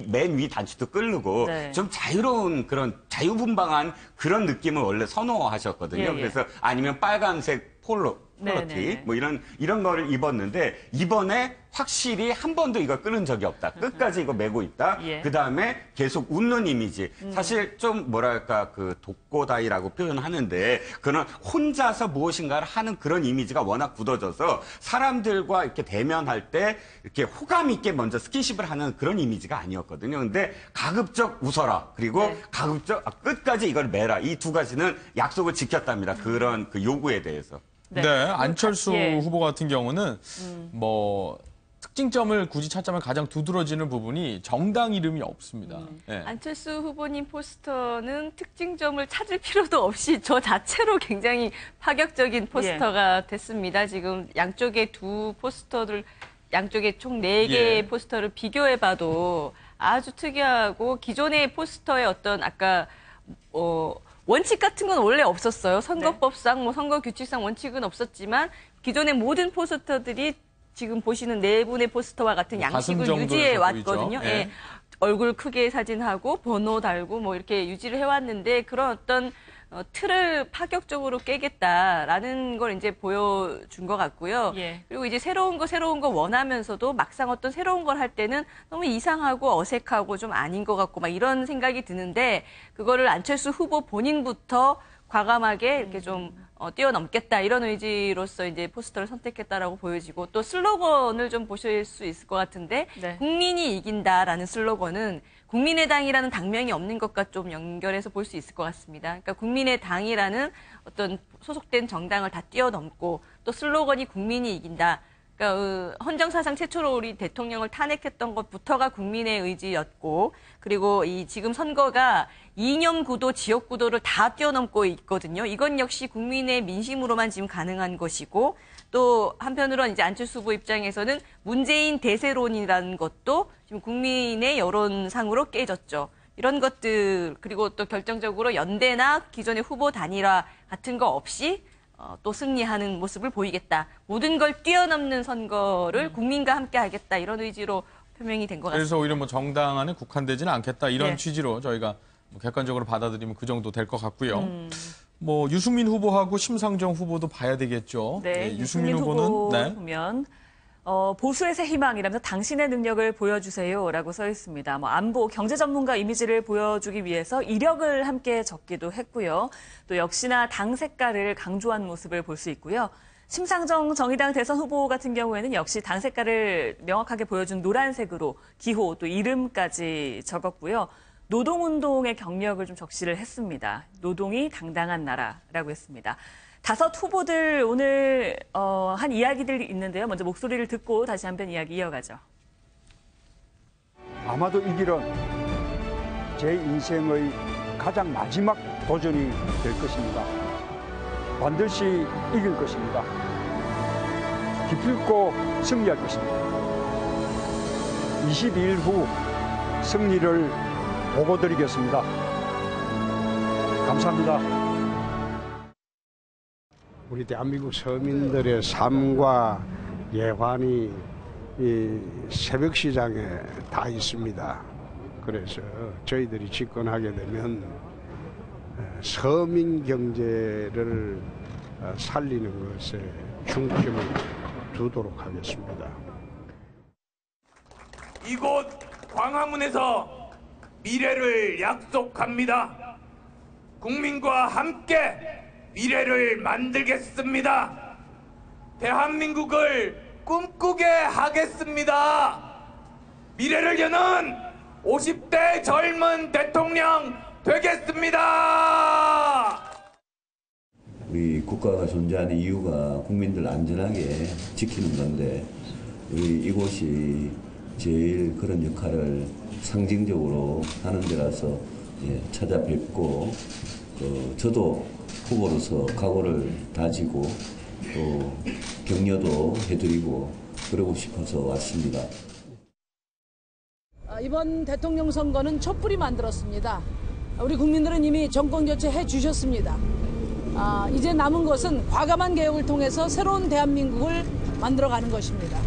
맨 위 단추도 끌르고 네. 좀 자유로운 그런 자유분방한 그런 느낌을 원래 선호하셨거든요. 예, 예. 그래서 아니면 빨간색 폴로티 네네네. 뭐 이런 거를 입었는데 이번에 확실히 한 번도 이걸 끊은 적이 없다. 끝까지 이거 메고 있다. 예. 그다음에 계속 웃는 이미지. 사실 좀 뭐랄까 그 독고다이라고 표현하는데 그런 혼자서 무엇인가를 하는 그런 이미지가 워낙 굳어져서 사람들과 이렇게 대면할 때 이렇게 호감 있게 먼저 스킨십을 하는 그런 이미지가 아니었거든요. 근데 가급적 웃어라. 그리고 네. 가급적 끝까지 이걸 매라. 이 두 가지는 약속을 지켰답니다. 그런 그 요구에 대해서. 네, 안철수 예. 후보 같은 경우는 뭐 특징점을 굳이 찾자면 가장 두드러지는 부분이 정당 이름이 없습니다. 예. 안철수 후보님 포스터는 특징점을 찾을 필요도 없이 저 자체로 굉장히 파격적인 포스터가 됐습니다. 지금 양쪽에 양쪽에 총 4개의 예. 포스터를 비교해봐도 아주 특이하고 기존의 포스터의 어떤 아까 원칙 같은 건 원래 없었어요. 선거법상, 선거 규칙상 원칙은 없었지만 기존의 모든 포스터들이 지금 보시는 4분의 포스터와 같은 가슴 양식을 정도에서 유지해 보이죠. 왔거든요. 예. 예. 얼굴 크게 사진하고 번호 달고 뭐 이렇게 유지를 해왔는데 그런 어떤 틀을 파격적으로 깨겠다라는 걸 이제 보여준 것 같고요. 예. 그리고 이제 새로운 거 원하면서도 막상 어떤 새로운 걸 할 때는 너무 이상하고 어색하고 좀 아닌 것 같고 막 이런 생각이 드는데 그거를 안철수 후보 본인부터 과감하게 이렇게 좀 뛰어넘겠다 이런 의지로서 이제 포스터를 선택했다라고 보여지고 또 슬로건을 좀 보실 수 있을 것 같은데 네. 국민이 이긴다라는 슬로건은 국민의당이라는 당명이 없는 것과 좀 연결해서 볼 수 있을 것 같습니다. 그러니까 국민의당이라는 어떤 소속된 정당을 다 뛰어넘고 또 슬로건이 국민이 이긴다. 그러니까 헌정사상 최초로 우리 대통령을 탄핵했던 것부터가 국민의 의지였고 그리고 이 지금 선거가 이념 구도, 지역 구도를 다 뛰어넘고 있거든요. 이건 역시 국민의 민심으로만 지금 가능한 것이고 또 한편으로는 이제 안철수 후보 입장에서는 문재인 대세론이라는 것도 지금 국민의 여론상으로 깨졌죠. 이런 것들 그리고 또 결정적으로 연대나 기존의 후보 단일화 같은 거 없이 또 승리하는 모습을 보이겠다. 모든 걸 뛰어넘는 선거를 국민과 함께 하겠다. 이런 의지로 표명이 된 것 같습니다. 그래서 오히려 뭐 정당 안에 국한되지는 않겠다 이런 네. 취지로 저희가 뭐 객관적으로 받아들이면 그 정도 될 것 같고요. 뭐 유승민 후보하고 심상정 후보도 봐야 되겠죠. 네, 예, 유승민 후보 보면 보수의 새 희망이라면서 당신의 능력을 보여주세요라고 써 있습니다. 뭐 안보, 경제 전문가 이미지를 보여주기 위해서 이력을 함께 적기도 했고요. 또 역시나 당 색깔을 강조한 모습을 볼 수 있고요. 심상정 정의당 대선 후보 같은 경우에는 역시 당 색깔을 명확하게 보여준 노란색으로 기호 또 이름까지 적었고요. 노동운동의 경력을 좀 적시를 했습니다. 노동이 당당한 나라라고 했습니다. 5 후보들 오늘 한 이야기들이 있는데요. 먼저 목소리를 듣고 다시 한번 이야기 이어가죠. 아마도 이 길은 제 인생의 가장 마지막 도전이 될 것입니다. 반드시 이길 것입니다. 기필코 승리할 것입니다. 22일 후 승리를 보고드리겠습니다. 감사합니다. 우리 대한민국 서민들의 삶과 예환이 이 새벽 시장에 다 있습니다. 그래서 저희들이 집권하게 되면 서민 경제를 살리는 것에 중점을 두도록 하겠습니다. 이곳 광화문에서 미래를 약속합니다. 국민과 함께 미래를 만들겠습니다. 대한민국을 꿈꾸게 하겠습니다. 미래를 여는 50대 젊은 대통령 되겠습니다. 우리 국가가 존재하는 이유가 국민들 안전하게 지키는 건데 우리 이곳이 제일 그런 역할을 상징적으로 하는 데라서 찾아뵙고 저도 후보로서 각오를 다지고 또 격려도 해드리고 그러고 싶어서 왔습니다. 이번 대통령 선거는 촛불이 만들었습니다. 우리 국민들은 이미 정권 교체해 주셨습니다. 이제 남은 것은 과감한 개혁을 통해서 새로운 대한민국을 만들어가는 것입니다.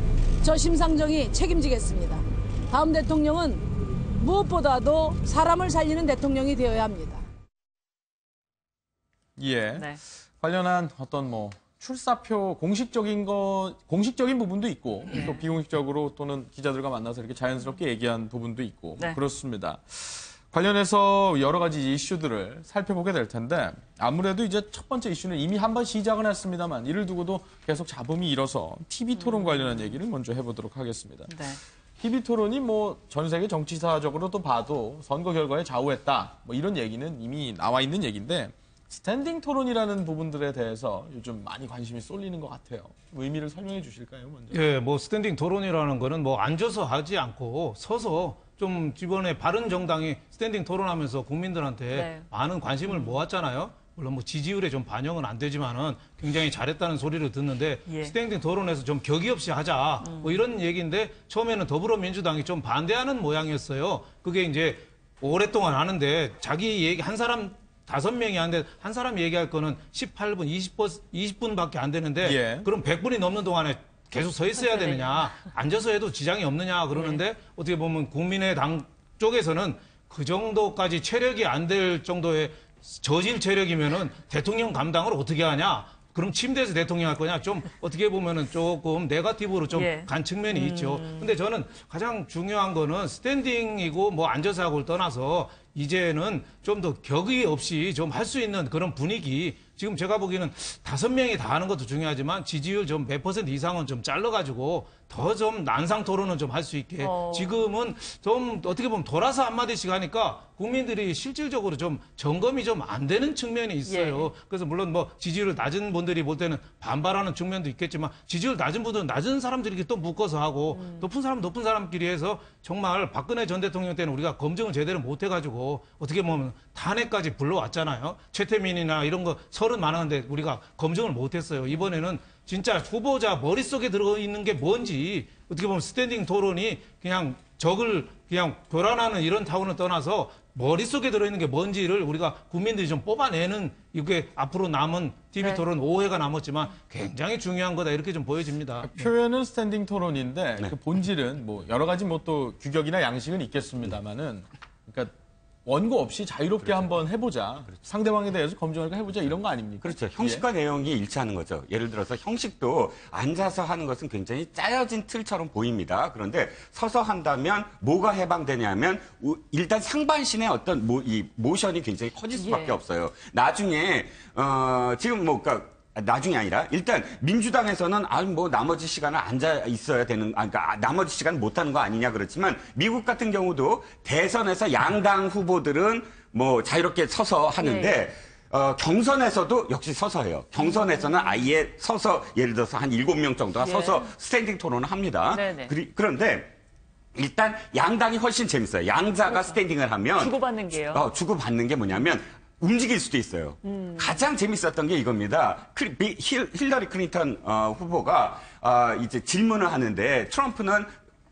저 심상정이 책임지겠습니다. 다음 대통령은 무엇보다도 사람을 살리는 대통령이 되어야 합니다. 예. 네. 관련한 어떤 출사표 공식적인 부분도 있고 또 비공식적으로 또는 기자들과 만나서 이렇게 자연스럽게 얘기한 부분도 있고 네. 그렇습니다. 관련해서 여러 가지 이슈들을 살펴보게 될 텐데 아무래도 이제 첫 번째 이슈는 이미 한번 시작은 했습니다만 이를 두고도 계속 잡음이 일어서 TV 토론 관련한 얘기를 먼저 해보도록 하겠습니다. 네. TV 토론이 전 세계 정치사적으로도 봐도 선거 결과에 좌우했다 이런 얘기는 이미 나와 있는 얘기인데 스탠딩 토론이라는 부분들에 대해서 요즘 많이 관심이 쏠리는 것 같아요. 의미를 설명해 주실까요, 먼저? 예, 스탠딩 토론이라는 거는 앉아서 하지 않고 서서 좀 이번에 바른정당이 스탠딩 토론하면서 국민들한테 네. 많은 관심을 모았잖아요. 물론 지지율에 좀 반영은 안 되지만은 굉장히 잘했다는 소리를 듣는데 예. 스탠딩 토론에서 좀 격의 없이 하자 이런 얘기인데 처음에는 더불어민주당이 좀 반대하는 모양이었어요. 그게 이제 오랫동안 하는데 자기 얘기 한 사람 5명이 하는데 한 사람이 얘기할 거는 18분, 20분밖에 안 되는데 예. 그럼 100분이 넘는 동안에 계속 서 있어야 되느냐, 앉아서 해도 지장이 없느냐 그러는데 어떻게 보면 국민의당 쪽에서는 그 정도까지 체력이 안 될 정도의 저질 체력이면은 대통령 감당을 어떻게 하냐? 그럼 침대에서 대통령 할 거냐? 좀 어떻게 보면은 조금 네거티브로 좀 간 측면이 있죠. 근데 저는 가장 중요한 거는 스탠딩이고 앉아서 하고를 떠나서 이제는 좀 더 격의 없이 좀 할 수 있는 그런 분위기. 지금 제가 보기에는 5명이 다 하는 것도 중요하지만 지지율 좀 몇 % 이상은 좀 잘라가지고 더 좀 난상 토론은 좀 할 수 있게. 지금은 좀 어떻게 보면 돌아서 한마디씩 하니까 국민들이 실질적으로 좀 점검이 좀 안 되는 측면이 있어요. 예. 그래서 물론 지지율 낮은 분들이 볼 때는 반발하는 측면도 있겠지만 지지율 낮은 분들은 낮은 사람들이 또 묶어서 하고 높은 사람끼리 해서 정말 박근혜 전 대통령 때는 우리가 검증을 제대로 못 해가지고 어떻게 보면 탄핵까지 불러왔잖아요. 최태민이나 이런 거 설은 많았는데 우리가 검증을 못 했어요. 이번에는 진짜 후보자 머릿속에 들어있는 게 뭔지 어떻게 보면 스탠딩 토론이 그냥 적을 그냥 교란하는 이런 타원을 떠나서 머릿속에 들어있는 게 뭔지를 우리가 국민들이 좀 뽑아내는 이게 앞으로 남은 TV 토론 5회가 남았지만 굉장히 중요한 거다 이렇게 좀 보여집니다. 표현은 스탠딩 토론인데 그 본질은 여러 가지 또 규격이나 양식은 있겠습니다만은 그러니까 원고 없이 자유롭게 한번 해보자. 상대방에 대해서 검증을 해보자 이런 거 아닙니까? 그렇죠. 형식과 내용이 일치하는 거죠. 예를 들어서 형식도 앉아서 하는 것은 굉장히 짜여진 틀처럼 보입니다. 그런데 서서 한다면 뭐가 해방되냐면 일단 상반신의 어떤 이 모션이 굉장히 커질 수밖에 없어요. 나중에 지금 그러니까 나중이 아니라 일단 민주당에서는 나머지 시간을 앉아 있어야 되는 그러니까 나머지 시간 못 하는 거 아니냐 그렇지만 미국 같은 경우도 대선에서 양당 후보들은 자유롭게 서서 하는데 경선에서도 역시 서서 해요. 경선에서는 아예 서서 예를 들어서 한 7명 정도가 서서 스탠딩 토론을 합니다. 그런데 일단 양당이 훨씬 재밌어요. 양자가 스탠딩을 하면 주고받는 게요. 주고받는 게 뭐냐면 움직일 수도 있어요. 가장 재밌었던 게 이겁니다. 힐러리 클린턴 후보가 이제 질문을 하는데 트럼프는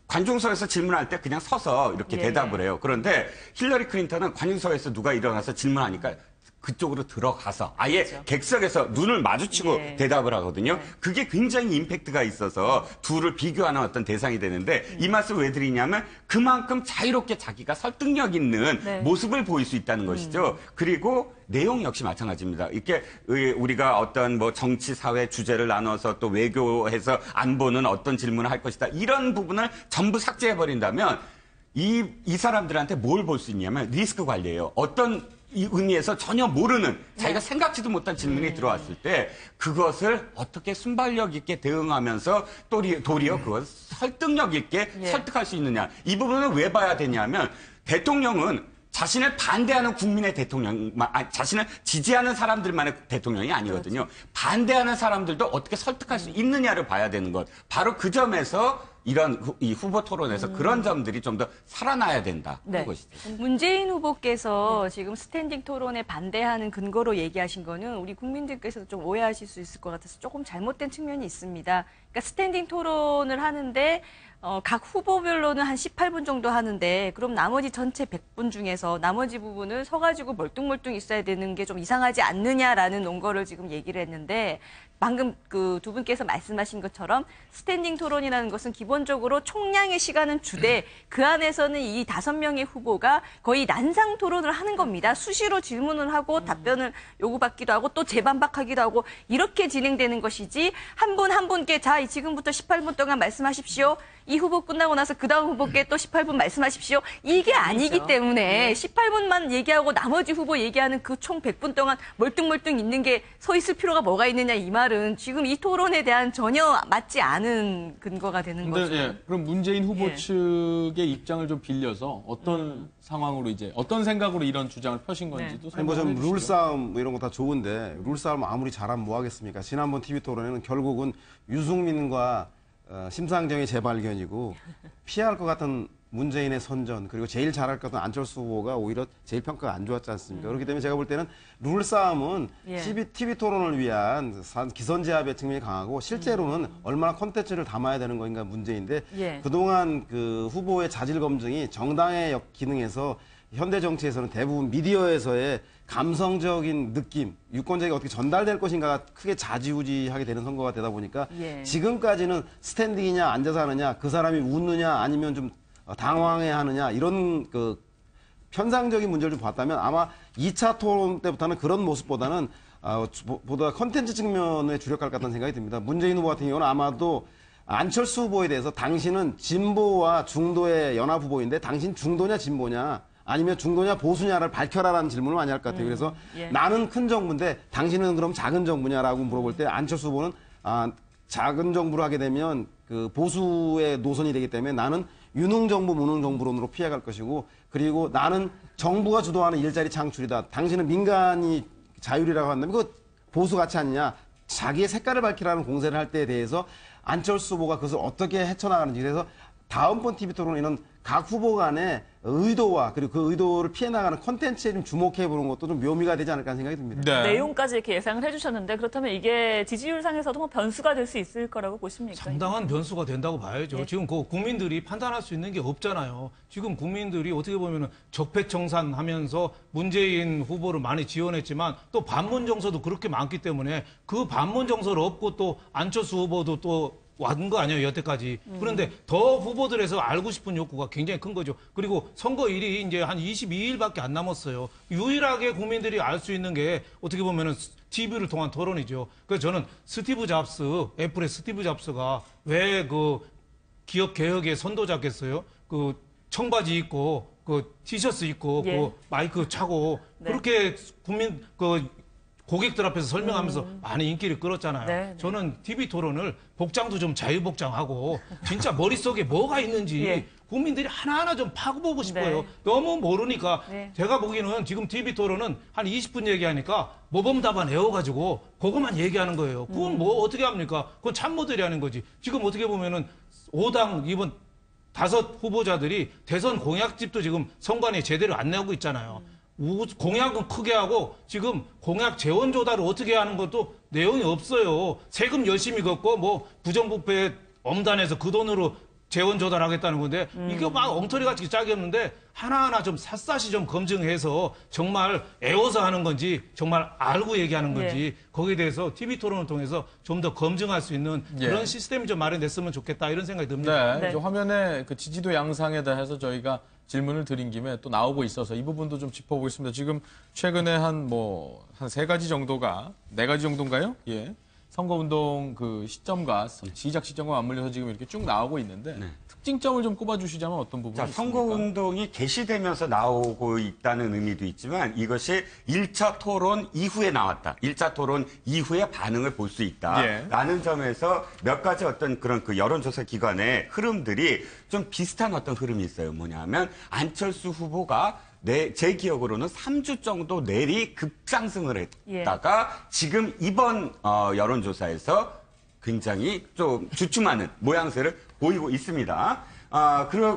관중석에서 질문할 때 그냥 서서 이렇게 대답을 해요. 그런데 힐러리 클린턴은 관중석에서 누가 일어나서 질문하니까 그쪽으로 들어가서 아예 객석에서 눈을 마주치고 대답을 하거든요. 그게 굉장히 임팩트가 있어서 둘을 비교하는 어떤 대상이 되는데 이 말씀을 왜 드리냐면 그만큼 자유롭게 자기가 설득력 있는 모습을 보일 수 있다는 것이죠. 그리고 내용 역시 마찬가지입니다. 이렇게 우리가 어떤 정치, 사회 주제를 나눠서 또 외교해서 안보는 어떤 질문을 할 것이다. 이런 부분을 전부 삭제해버린다면 이 사람들한테 뭘 볼 수 있냐면 리스크 관리예요. 어떤 이 의미에서 전혀 모르는 자기가 생각지도 못한 질문이 들어왔을 때 그것을 어떻게 순발력 있게 대응하면서 도리어 그것을 설득력 있게 설득할 수 있느냐. 이 부분을 왜 봐야 되냐면 대통령은 자신을 반대하는 국민의 대통령만, 자신을 지지하는 사람들만의 대통령이 아니거든요. 그렇죠. 반대하는 사람들도 어떻게 설득할 수 있느냐를 봐야 되는 것. 바로 그 점에서 이런 이 후보 토론에서 그런 점들이 좀 더 살아나야 된다. 네. 하는 것이죠. 문재인 후보께서 지금 스탠딩 토론에 반대하는 근거로 얘기하신 거는 우리 국민들께서도 좀 오해하실 수 있을 것 같아서 조금 잘못된 측면이 있습니다. 그러니까 스탠딩 토론을 하는데 각 후보별로는 한 18분 정도 하는데 그럼 나머지 전체 100분 중에서 나머지 부분을 서가지고 멀뚱멀뚱 있어야 되는 게 좀 이상하지 않느냐라는 논거를 지금 얘기를 했는데 방금 그 두 분께서 말씀하신 것처럼 스탠딩 토론이라는 것은 기본적으로 총량의 시간은 주되 그 안에서는 이 5명의 후보가 거의 난상 토론을 하는 겁니다. 수시로 질문을 하고 답변을 요구받기도 하고 또 재반박하기도 하고 이렇게 진행되는 것이지 한 분 한 분께 자 지금부터 18분 동안 말씀하십시오. 이 후보 끝나고 나서 그 다음 후보께 또 18분 말씀하십시오. 이게 아니기 때문에 18분만 얘기하고 나머지 후보 얘기하는 그 총 100분 동안 멀뚱멀뚱 있는 게 서 있을 필요가 뭐가 있느냐 이 말은 지금 이 토론에 대한 전혀 맞지 않은 근거가 되는 거죠. 예, 그럼 문재인 후보 측의 입장을 좀 빌려서 어떤 상황으로 이제 어떤 생각으로 이런 주장을 펴신 건지도 아니 설명해 주시죠. 룰 싸움 뭐 이런 거 다 좋은데 룰 싸움 아무리 잘하면 뭐 하겠습니까? 지난번 TV 토론에는 결국은 유승민과 심상정의 재발견이고 피할 것 같은 문재인의 선전 그리고 제일 잘할 것 같은 안철수 후보가 오히려 제일 평가가 안 좋았지 않습니까? 그렇기 때문에 제가 볼 때는 룰 싸움은 TV 토론을 위한 기선제압의 측면이 강하고 실제로는 얼마나 콘텐츠를 담아야 되는 거인가 문제인데 그동안 그 후보의 자질 검증이 정당의 기능에서 현대 정치에서는 대부분 미디어에서의 감성적인 느낌, 유권자에게 어떻게 전달될 것인가가 크게 좌지우지하게 되는 선거가 되다 보니까 지금까지는 스탠딩이냐 앉아서 하느냐 그 사람이 웃느냐 아니면 좀 당황해야 하느냐 이런 그 편상적인 문제를 좀 봤다면 아마 2차 토론 때부터는 그런 모습보다는 보다 컨텐츠 측면에 주력할 것 같다는 생각이 듭니다. 문재인 후보 같은 경우는 아마도 안철수 후보에 대해서 당신은 진보와 중도의 연합 후보인데 당신 중도냐 진보냐 아니면 중도냐 보수냐를 밝혀라라는 질문을 많이 할 것 같아요. 그래서 나는 큰 정부인데 당신은 그럼 작은 정부냐라고 물어볼 때 안철수 후보는 작은 정부를 하게 되면 그 보수의 노선이 되기 때문에 나는 유능정부, 무능정부론으로 피해갈 것이고 그리고 나는 정부가 주도하는 일자리 창출이다. 당신은 민간이 자율이라고 한다면 그거 보수 같지 않느냐. 자기의 색깔을 밝히라는 공세를 할 때에 대해서 안철수 후보가 그것을 어떻게 헤쳐나가는지 그래서 다음번 TV 토론에는 각 후보 간의 의도와 그리고 그 의도를 피해나가는 콘텐츠에 좀 주목해보는 것도 좀 묘미가 되지 않을까 하는 생각이 듭니다. 네. 내용까지 이렇게 예상을 해주셨는데 그렇다면 이게 지지율상에서도 뭐 변수가 될 수 있을 거라고 보십니까? 상당한 변수가 된다고 봐야죠. 지금 그 국민들이 판단할 수 있는 게 없잖아요. 지금 국민들이 어떻게 보면은 적폐청산하면서 문재인 후보를 많이 지원했지만 또 반문 정서도 그렇게 많기 때문에 그 반문 정서를 업고 또 안철수 후보도 또 왔는 거 아니에요, 여태까지. 그런데 더 후보들에서 알고 싶은 욕구가 굉장히 큰 거죠. 그리고 선거일이 이제 한 22일밖에 안 남았어요. 유일하게 국민들이 알 수 있는 게 어떻게 보면은 TV를 통한 토론이죠. 그래서 저는 스티브 잡스, 애플의 스티브 잡스가 왜 그 기업 개혁의 선도자겠어요? 그 청바지 입고 그 티셔츠 입고 그 마이크 차고 그렇게 국민 고객들 앞에서 설명하면서 많이 인기를 끌었잖아요. 저는 TV 토론을 복장도 좀 자유복장하고 진짜 머릿속에 뭐가 있는지 국민들이 하나하나 좀 파고보고 싶어요. 너무 모르니까 제가 보기에는 지금 TV 토론은 한 20분 얘기하니까 모범답안 외워가지고 그것만 얘기하는 거예요. 그건 뭐 어떻게 합니까? 그건 참모들이 하는 거지. 지금 어떻게 보면은 5당 이번 5 후보자들이 대선 공약집도 지금 선관위에 제대로 안 내고 있잖아요. 공약은 크게 하고 지금 공약 재원 조달을 어떻게 하는 것도 내용이 없어요. 세금 열심히 걷고 뭐 부정부패 엄단해서 그 돈으로 재원 조달하겠다는 건데 이게 막 엉터리같이 짝이 없는데 하나하나 좀 샅샅이 좀 검증해서 정말 애워서 하는 건지 정말 알고 얘기하는 건지 거기에 대해서 TV 토론을 통해서 좀 더 검증할 수 있는 그런 시스템이 좀 마련됐으면 좋겠다 이런 생각이 듭니다. 이제 화면에 그 지지도 양상에 대해서 저희가 질문을 드린 김에 또 나오고 있어서 이 부분도 좀 짚어보겠습니다. 지금 최근에 한 3가지 정도가, 4가지 정도인가요? 선거운동 그 시점과 시작 시점과 맞물려서 지금 이렇게 쭉 나오고 있는데 특징점을 좀 꼽아주시자면 어떤 부분이 있습니까? 선거운동이 개시되면서 나오고 있다는 의미도 있지만 이것이 1차 토론 이후에 나왔다. 1차 토론 이후에 반응을 볼 수 있다라는 점에서 몇 가지 어떤 그런 그 여론조사 기관의 흐름들이 좀 비슷한 어떤 흐름이 있어요. 뭐냐면 안철수 후보가 제 기억으로는 3주 정도 내리 급상승을 했다가 지금 이번 여론조사에서 굉장히 좀 주춤하는 모양새를 보이고 있습니다.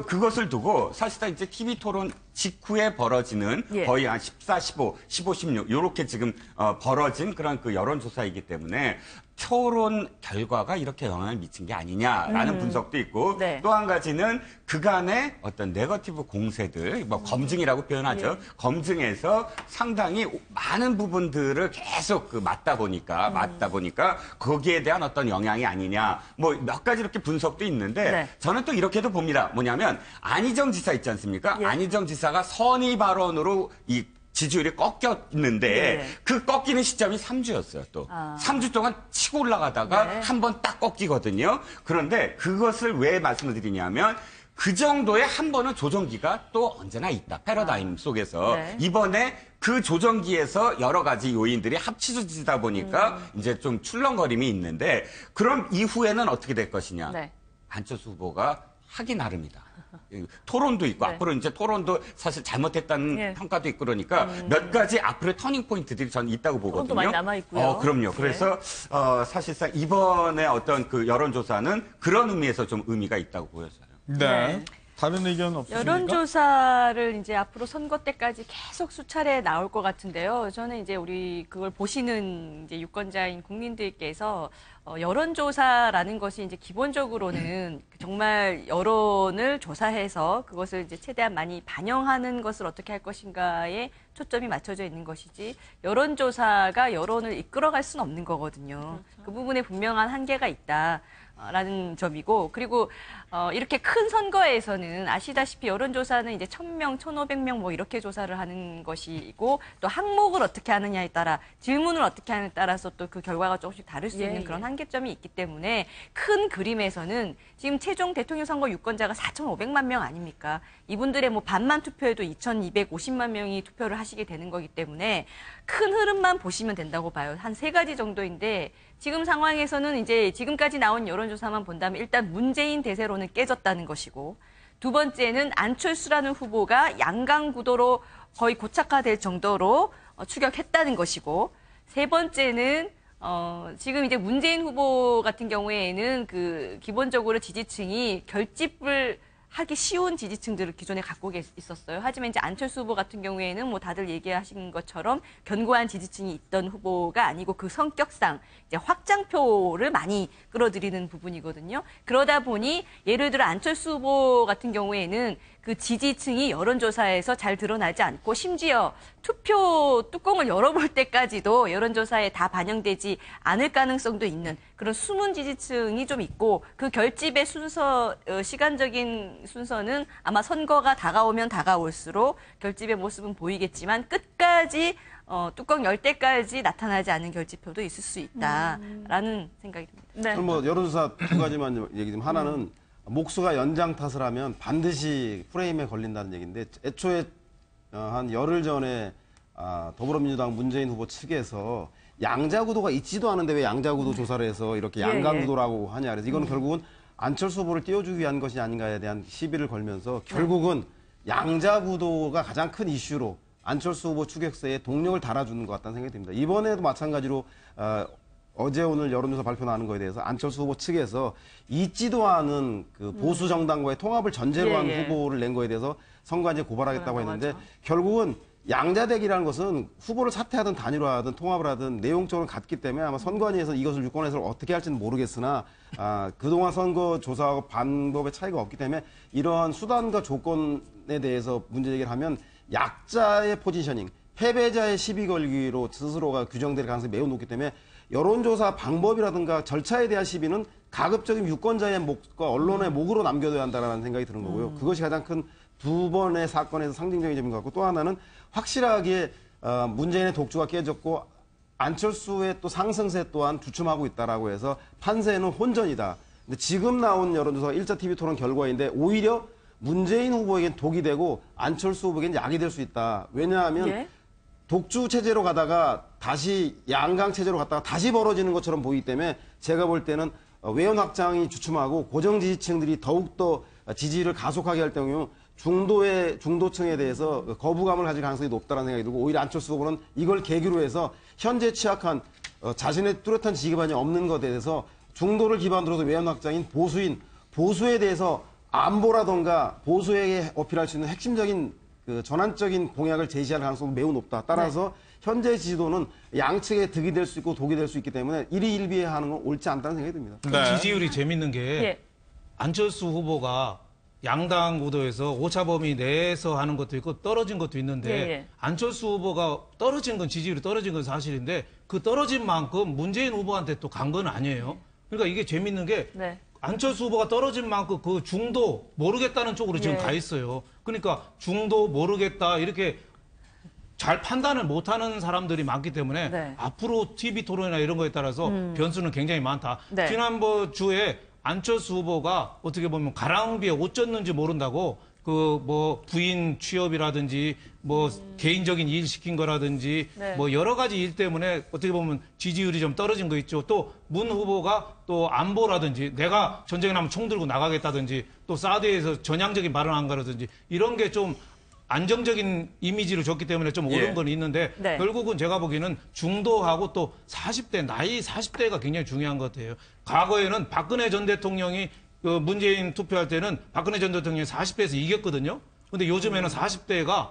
그것을 두고 사실상 이제 TV 토론 직후에 벌어지는 거의 한 14, 15, 15, 16 이렇게 지금 벌어진 그런 그 여론조사이기 때문에 토론 결과가 이렇게 영향을 미친 게 아니냐라는 분석도 있고 또 한 가지는 그간의 어떤 네거티브 공세들, 뭐 검증이라고 표현하죠. 검증에서 상당히 많은 부분들을 계속 맞다 보니까 거기에 대한 어떤 영향이 아니냐. 뭐 몇 가지 이렇게 분석도 있는데 저는 또 이렇게도 봅니다. 뭐냐면 안희정 지사 있지 않습니까? 안희정 지사가 선의 발언으로 이 지지율이 꺾였는데 그 꺾이는 시점이 3주였어요. 또 3주 동안 치고 올라가다가 한 번 딱 꺾이거든요. 그런데 그것을 왜 말씀을 드리냐면 그 정도의 한 번은 조정기가 또 언제나 있다. 패러다임 속에서 이번에 그 조정기에서 여러 가지 요인들이 합치어지다 보니까 이제 좀 출렁거림이 있는데 그럼 이후에는 어떻게 될 것이냐. 안철수 후보가 하기 나름이다. 토론도 있고 앞으로 이제 토론도 사실 잘못했다는 평가도 있고 그러니까 몇 가지 앞으로의 터닝 포인트들이 저는 있다고 보거든요. 토론도 많이 남아 있고요. 그럼요. 그래서 사실상 이번에 어떤 그 여론조사는 그런 의미에서 좀 의미가 있다고 보여져요. 네. 다른 의견 없으십니까? 여론조사를 이제 앞으로 선거 때까지 계속 수차례 나올 것 같은데요. 저는 이제 우리 그걸 보시는 이제 유권자인 국민들께서 여론조사라는 것이 이제 기본적으로는 정말 여론을 조사해서 그것을 이제 최대한 많이 반영하는 것을 어떻게 할 것인가에 초점이 맞춰져 있는 것이지 여론조사가 여론을 이끌어갈 수는 없는 거거든요. 그 부분에 분명한 한계가 있다. 라는 점이고 그리고 이렇게 큰 선거에서는 아시다시피 여론조사는 이제 1,000명, 1,500명 뭐 이렇게 조사를 하는 것이고 또 항목을 어떻게 하느냐에 따라 질문을 어떻게 하느냐에 따라서 또 그 결과가 조금씩 다를 수 있는 그런 한계점이 있기 때문에 큰 그림에서는 지금 최종 대통령 선거 유권자가 4,500만 명 아닙니까? 이분들의 뭐 반만 투표해도 2,250만 명이 투표를 하시게 되는 거기 때문에 큰 흐름만 보시면 된다고 봐요. 한 3가지 정도인데 지금 상황에서는 이제 지금까지 나온 여론조사만 본다면 일단 문재인 대세로는 깨졌다는 것이고 두 번째는 안철수라는 후보가 양강 구도로 거의 고착화될 정도로 추격했다는 것이고 세 번째는 지금 이제 문재인 후보 같은 경우에는 그 기본적으로 지지층이 결집을 하기 쉬운 지지층들을 기존에 갖고 있었어요. 하지만 이제 안철수 후보 같은 경우에는 뭐 다들 얘기하신 것처럼 견고한 지지층이 있던 후보가 아니고 그 성격상 이제 확장표를 많이 끌어들이는 부분이거든요. 그러다 보니 예를 들어 안철수 후보 같은 경우에는 그 지지층이 여론조사에서 잘 드러나지 않고 심지어 투표 뚜껑을 열어볼 때까지도 여론조사에 다 반영되지 않을 가능성도 있는 그런 숨은 지지층이 좀 있고 그 결집의 순서, 시간적인 순서는 아마 선거가 다가오면 다가올수록 결집의 모습은 보이겠지만 끝까지 뚜껑 열 때까지 나타나지 않는 결집표도 있을 수 있다라는 생각이 듭니다. 네. 그럼 뭐 여론조사 두 가지만 얘기 좀 하나는 목수가 연장 탓을 하면 반드시 프레임에 걸린다는 얘기인데 애초에 한 열흘 전에 더불어민주당 문재인 후보 측에서 양자구도가 있지도 않은데 왜 양자구도 조사를 해서 이렇게 양강구도라고 하냐 그래서 이건 결국은 안철수 후보를 띄워주기 위한 것이 아닌가에 대한 시비를 걸면서 결국은 양자구도가 가장 큰 이슈로 안철수 후보 추격세에 동력을 달아주는 것 같다는 생각이 듭니다. 이번에도 마찬가지로 어제 오늘 여론조사 발표 나는 거에 대해서 안철수 후보 측에서 있지도 않은 그 보수 정당과의 통합을 전제로 한 후보를 낸 거에 대해서 선관위에 고발하겠다고 했는데 결국은 양자대기라는 것은 후보를 사퇴하든 단일화하든 통합을 하든 내용적으로 같기 때문에 아마 선관위에서 이것을 유권해서 어떻게 할지는 모르겠으나 그동안 선거 조사하고 방법의 차이가 없기 때문에 이러한 수단과 조건에 대해서 문제 제기를 하면 약자의 포지셔닝, 패배자의 시비 걸기로 스스로가 규정될 가능성이 매우 높기 때문에 여론조사 방법이라든가 절차에 대한 시비는 가급적인 유권자의 목과 언론의 목으로 남겨둬야 한다는 생각이 드는 거고요. 그것이 가장 큰 두 번의 사건에서 상징적인 점인 것 같고 또 하나는 확실하게 문재인의 독주가 깨졌고 안철수의 또 상승세 또한 주춤하고 있다라고 해서 판세는 혼전이다. 근데 지금 나온 여론조사 1차 TV 토론 결과인데 오히려 문재인 후보에겐 독이 되고 안철수 후보에겐 약이 될 수 있다. 왜냐하면 예? 독주 체제로 가다가 다시 양강 체제로 갔다가 다시 벌어지는 것처럼 보이기 때문에 제가 볼 때는 외연 확장이 주춤하고 고정 지지층들이 더욱더 지지를 가속하게 할 경우 중도층에 대해서 거부감을 가질 가능성이 높다는 생각이 들고 오히려 안철수 후보는 이걸 계기로 해서 현재 취약한 자신의 뚜렷한 지지 기반이 없는 것에 대해서 중도를 기반으로 해서 외연 확장인 보수에 대해서 안보라던가 보수에게 어필할 수 있는 핵심적인 그 전환적인 공약을 제시할 가능성이 매우 높다. 따라서 현재 지지도는 양측에 득이 될 수 있고 독이 될 수 있기 때문에 일희일비에 하는 건 옳지 않다는 생각이 듭니다. 네. 지지율이 재밌는 게 안철수 후보가 양당 구도에서 오차 범위 내에서 하는 것도 있고 떨어진 것도 있는데 안철수 후보가 떨어진 건 지지율이 떨어진 건 사실인데 그 떨어진 만큼 문재인 후보한테 또 간 건 아니에요. 그러니까 이게 재밌는 게 안철수 후보가 떨어진 만큼 그 중도 모르겠다는 쪽으로 지금 가 있어요. 그러니까 중도 모르겠다 이렇게 잘 판단을 못하는 사람들이 많기 때문에 앞으로 TV 토론이나 이런 거에 따라서 변수는 굉장히 많다. 지난번 주에 안철수 후보가 어떻게 보면 가랑비에 옷 젖는지 모른다고 그 뭐 부인 취업이라든지 뭐 개인적인 일 시킨 거라든지 뭐 여러 가지 일 때문에 어떻게 보면 지지율이 좀 떨어진 거 있죠. 또 문 후보가 또 안보라든지 내가 전쟁에 나면 총 들고 나가겠다든지 또 사드에서 전향적인 발언한 거라든지 이런 게 좀 안정적인 이미지를 줬기 때문에 좀 오른 건 있는데 결국은 제가 보기에는 중도하고 또 40대, 나이 40대가 굉장히 중요한 것 같아요. 과거에는 박근혜 전 대통령이 그 문재인 투표할 때는 박근혜 전 대통령이 40대에서 이겼거든요. 근데 요즘에는 40대가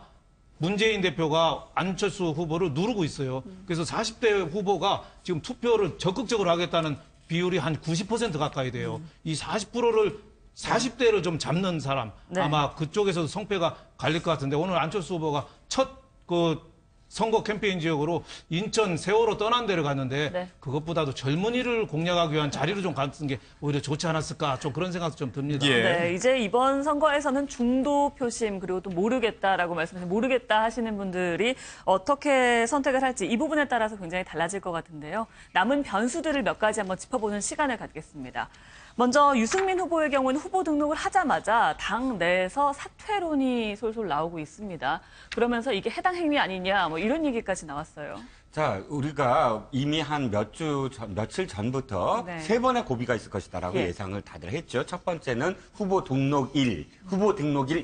문재인 대표가 안철수 후보를 누르고 있어요. 그래서 40대 후보가 지금 투표를 적극적으로 하겠다는 비율이 한 90% 가까이 돼요. 이 40대를 좀 잡는 사람 아마 그쪽에서도 성패가 갈릴 것 같은데 오늘 안철수 후보가 첫 그 선거 캠페인 지역으로 인천 세월호 떠난 데를 갔는데 그것보다도 젊은이를 공략하기 위한 자리로 좀 갔던 게 오히려 좋지 않았을까 좀 그런 생각도 좀 듭니다. 네, 이제 이번 선거에서는 중도 표심 그리고 또 모르겠다라고 말씀하신 모르겠다 하시는 분들이 어떻게 선택을 할지 이 부분에 따라서 굉장히 달라질 것 같은데요. 남은 변수들을 몇 가지 한번 짚어보는 시간을 갖겠습니다. 먼저 유승민 후보의 경우는 후보 등록을 하자마자 당 내에서 사퇴론이 솔솔 나오고 있습니다. 그러면서 이게 해당 행위 아니냐 뭐 이런 얘기까지 나왔어요. 자, 우리가 이미 한 며칠 전부터 세 번의 고비가 있을 것이다라고 예상을 다들 했죠. 첫 번째는 후보 등록 일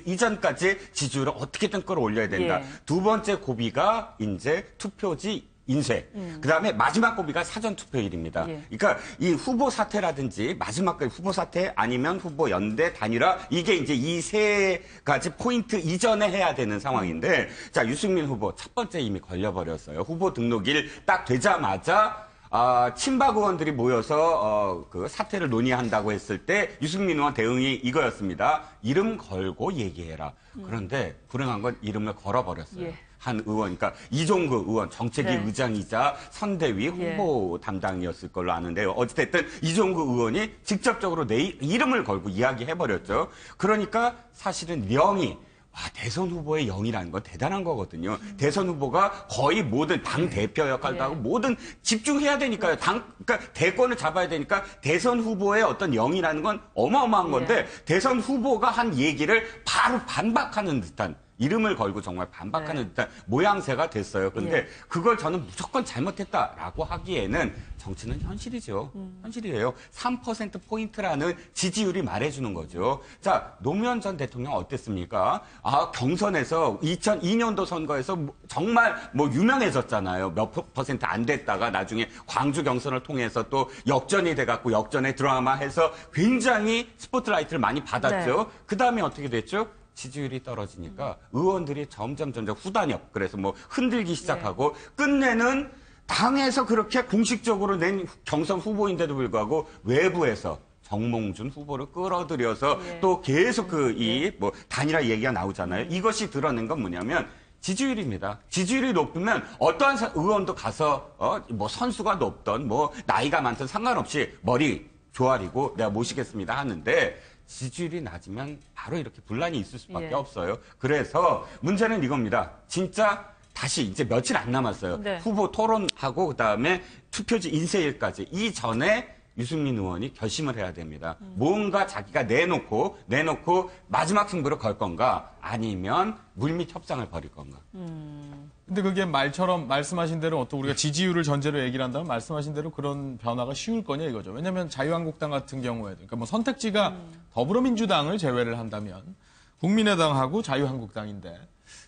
이전까지 지지율을 어떻게든 끌어올려야 된다. 두 번째 고비가 이제 투표지 인쇄. 그다음에 마지막 고비가 사전투표일입니다. 그러니까 이 후보 사퇴라든지 마지막 후보 사퇴 아니면 후보 연대 단일화 이게 이제 이 세 가지 포인트 이전에 해야 되는 상황인데 자 유승민 후보 첫 번째 이미 걸려버렸어요. 후보 등록일 딱 되자마자 친박 의원들이 모여서 그 사퇴를 논의한다고 했을 때 유승민 의원 대응이 이거였습니다. 이름 걸고 얘기해라. 그런데 불행한 건 이름을 걸어버렸어요. 한 의원, 그러니까 이종구 의원 정책위 의장이자 선대위 홍보 담당이었을 걸로 아는데요. 어찌됐든 이종구 의원이 직접적으로 내 이름을 걸고 이야기해버렸죠. 그러니까 사실은 명의 대선 후보의 영이라는 건 대단한 거거든요. 대선 후보가 거의 모든 당 대표 역할도 하고 모든 집중해야 되니까요. 그러니까 대권을 잡아야 되니까 대선 후보의 어떤 영이라는 건 어마어마한 건데 대선 후보가 한 얘기를 바로 반박하는 듯한 이름을 걸고 정말 반박하는 듯한 모양새가 됐어요. 그런데 그걸 저는 무조건 잘못했다라고 하기에는 정치는 현실이죠. 현실이에요. 3%포인트라는 지지율이 말해주는 거죠. 자, 노무현 전 대통령 어땠습니까? 경선에서 2002년도 선거에서 정말 유명해졌잖아요. 몇 퍼센트 안 됐다가 나중에 광주 경선을 통해서 또 역전이 돼갖고 역전의 드라마 해서 굉장히 스포트라이트를 많이 받았죠. 그 다음에 어떻게 됐죠? 지지율이 떨어지니까 의원들이 점점 후단협 그래서 흔들기 시작하고 끝내는 당에서 그렇게 공식적으로 낸 경선 후보인데도 불구하고 외부에서 정몽준 후보를 끌어들여서 또 계속 단일화 얘기가 나오잖아요. 이것이 드러낸 건 뭐냐면 지지율입니다. 지지율이 높으면 어떠한 의원도 가서 선수가 높던 나이가 많든 상관없이 머리 조아리고 내가 모시겠습니다 하는데 지지율이 낮으면 바로 이렇게 분란이 있을 수밖에 없어요. 그래서 문제는 이겁니다. 진짜 다시 이제 며칠 안 남았어요. 네. 후보 토론하고 그다음에 투표지 인쇄일까지 이전에 유승민 의원이 결심을 해야 됩니다. 뭔가 자기가 내놓고 마지막 승부를 걸 건가 아니면 물밑 협상을 벌일 건가. 근데 그게 말처럼 말씀하신 대로 어떤 우리가 지지율을 전제로 얘기를 한다면 말씀하신 대로 그런 변화가 쉬울 거냐 이거죠. 왜냐하면 자유한국당 같은 경우에도 그러니까 뭐 선택지가 더불어민주당을 제외를 한다면 국민의당하고 자유한국당인데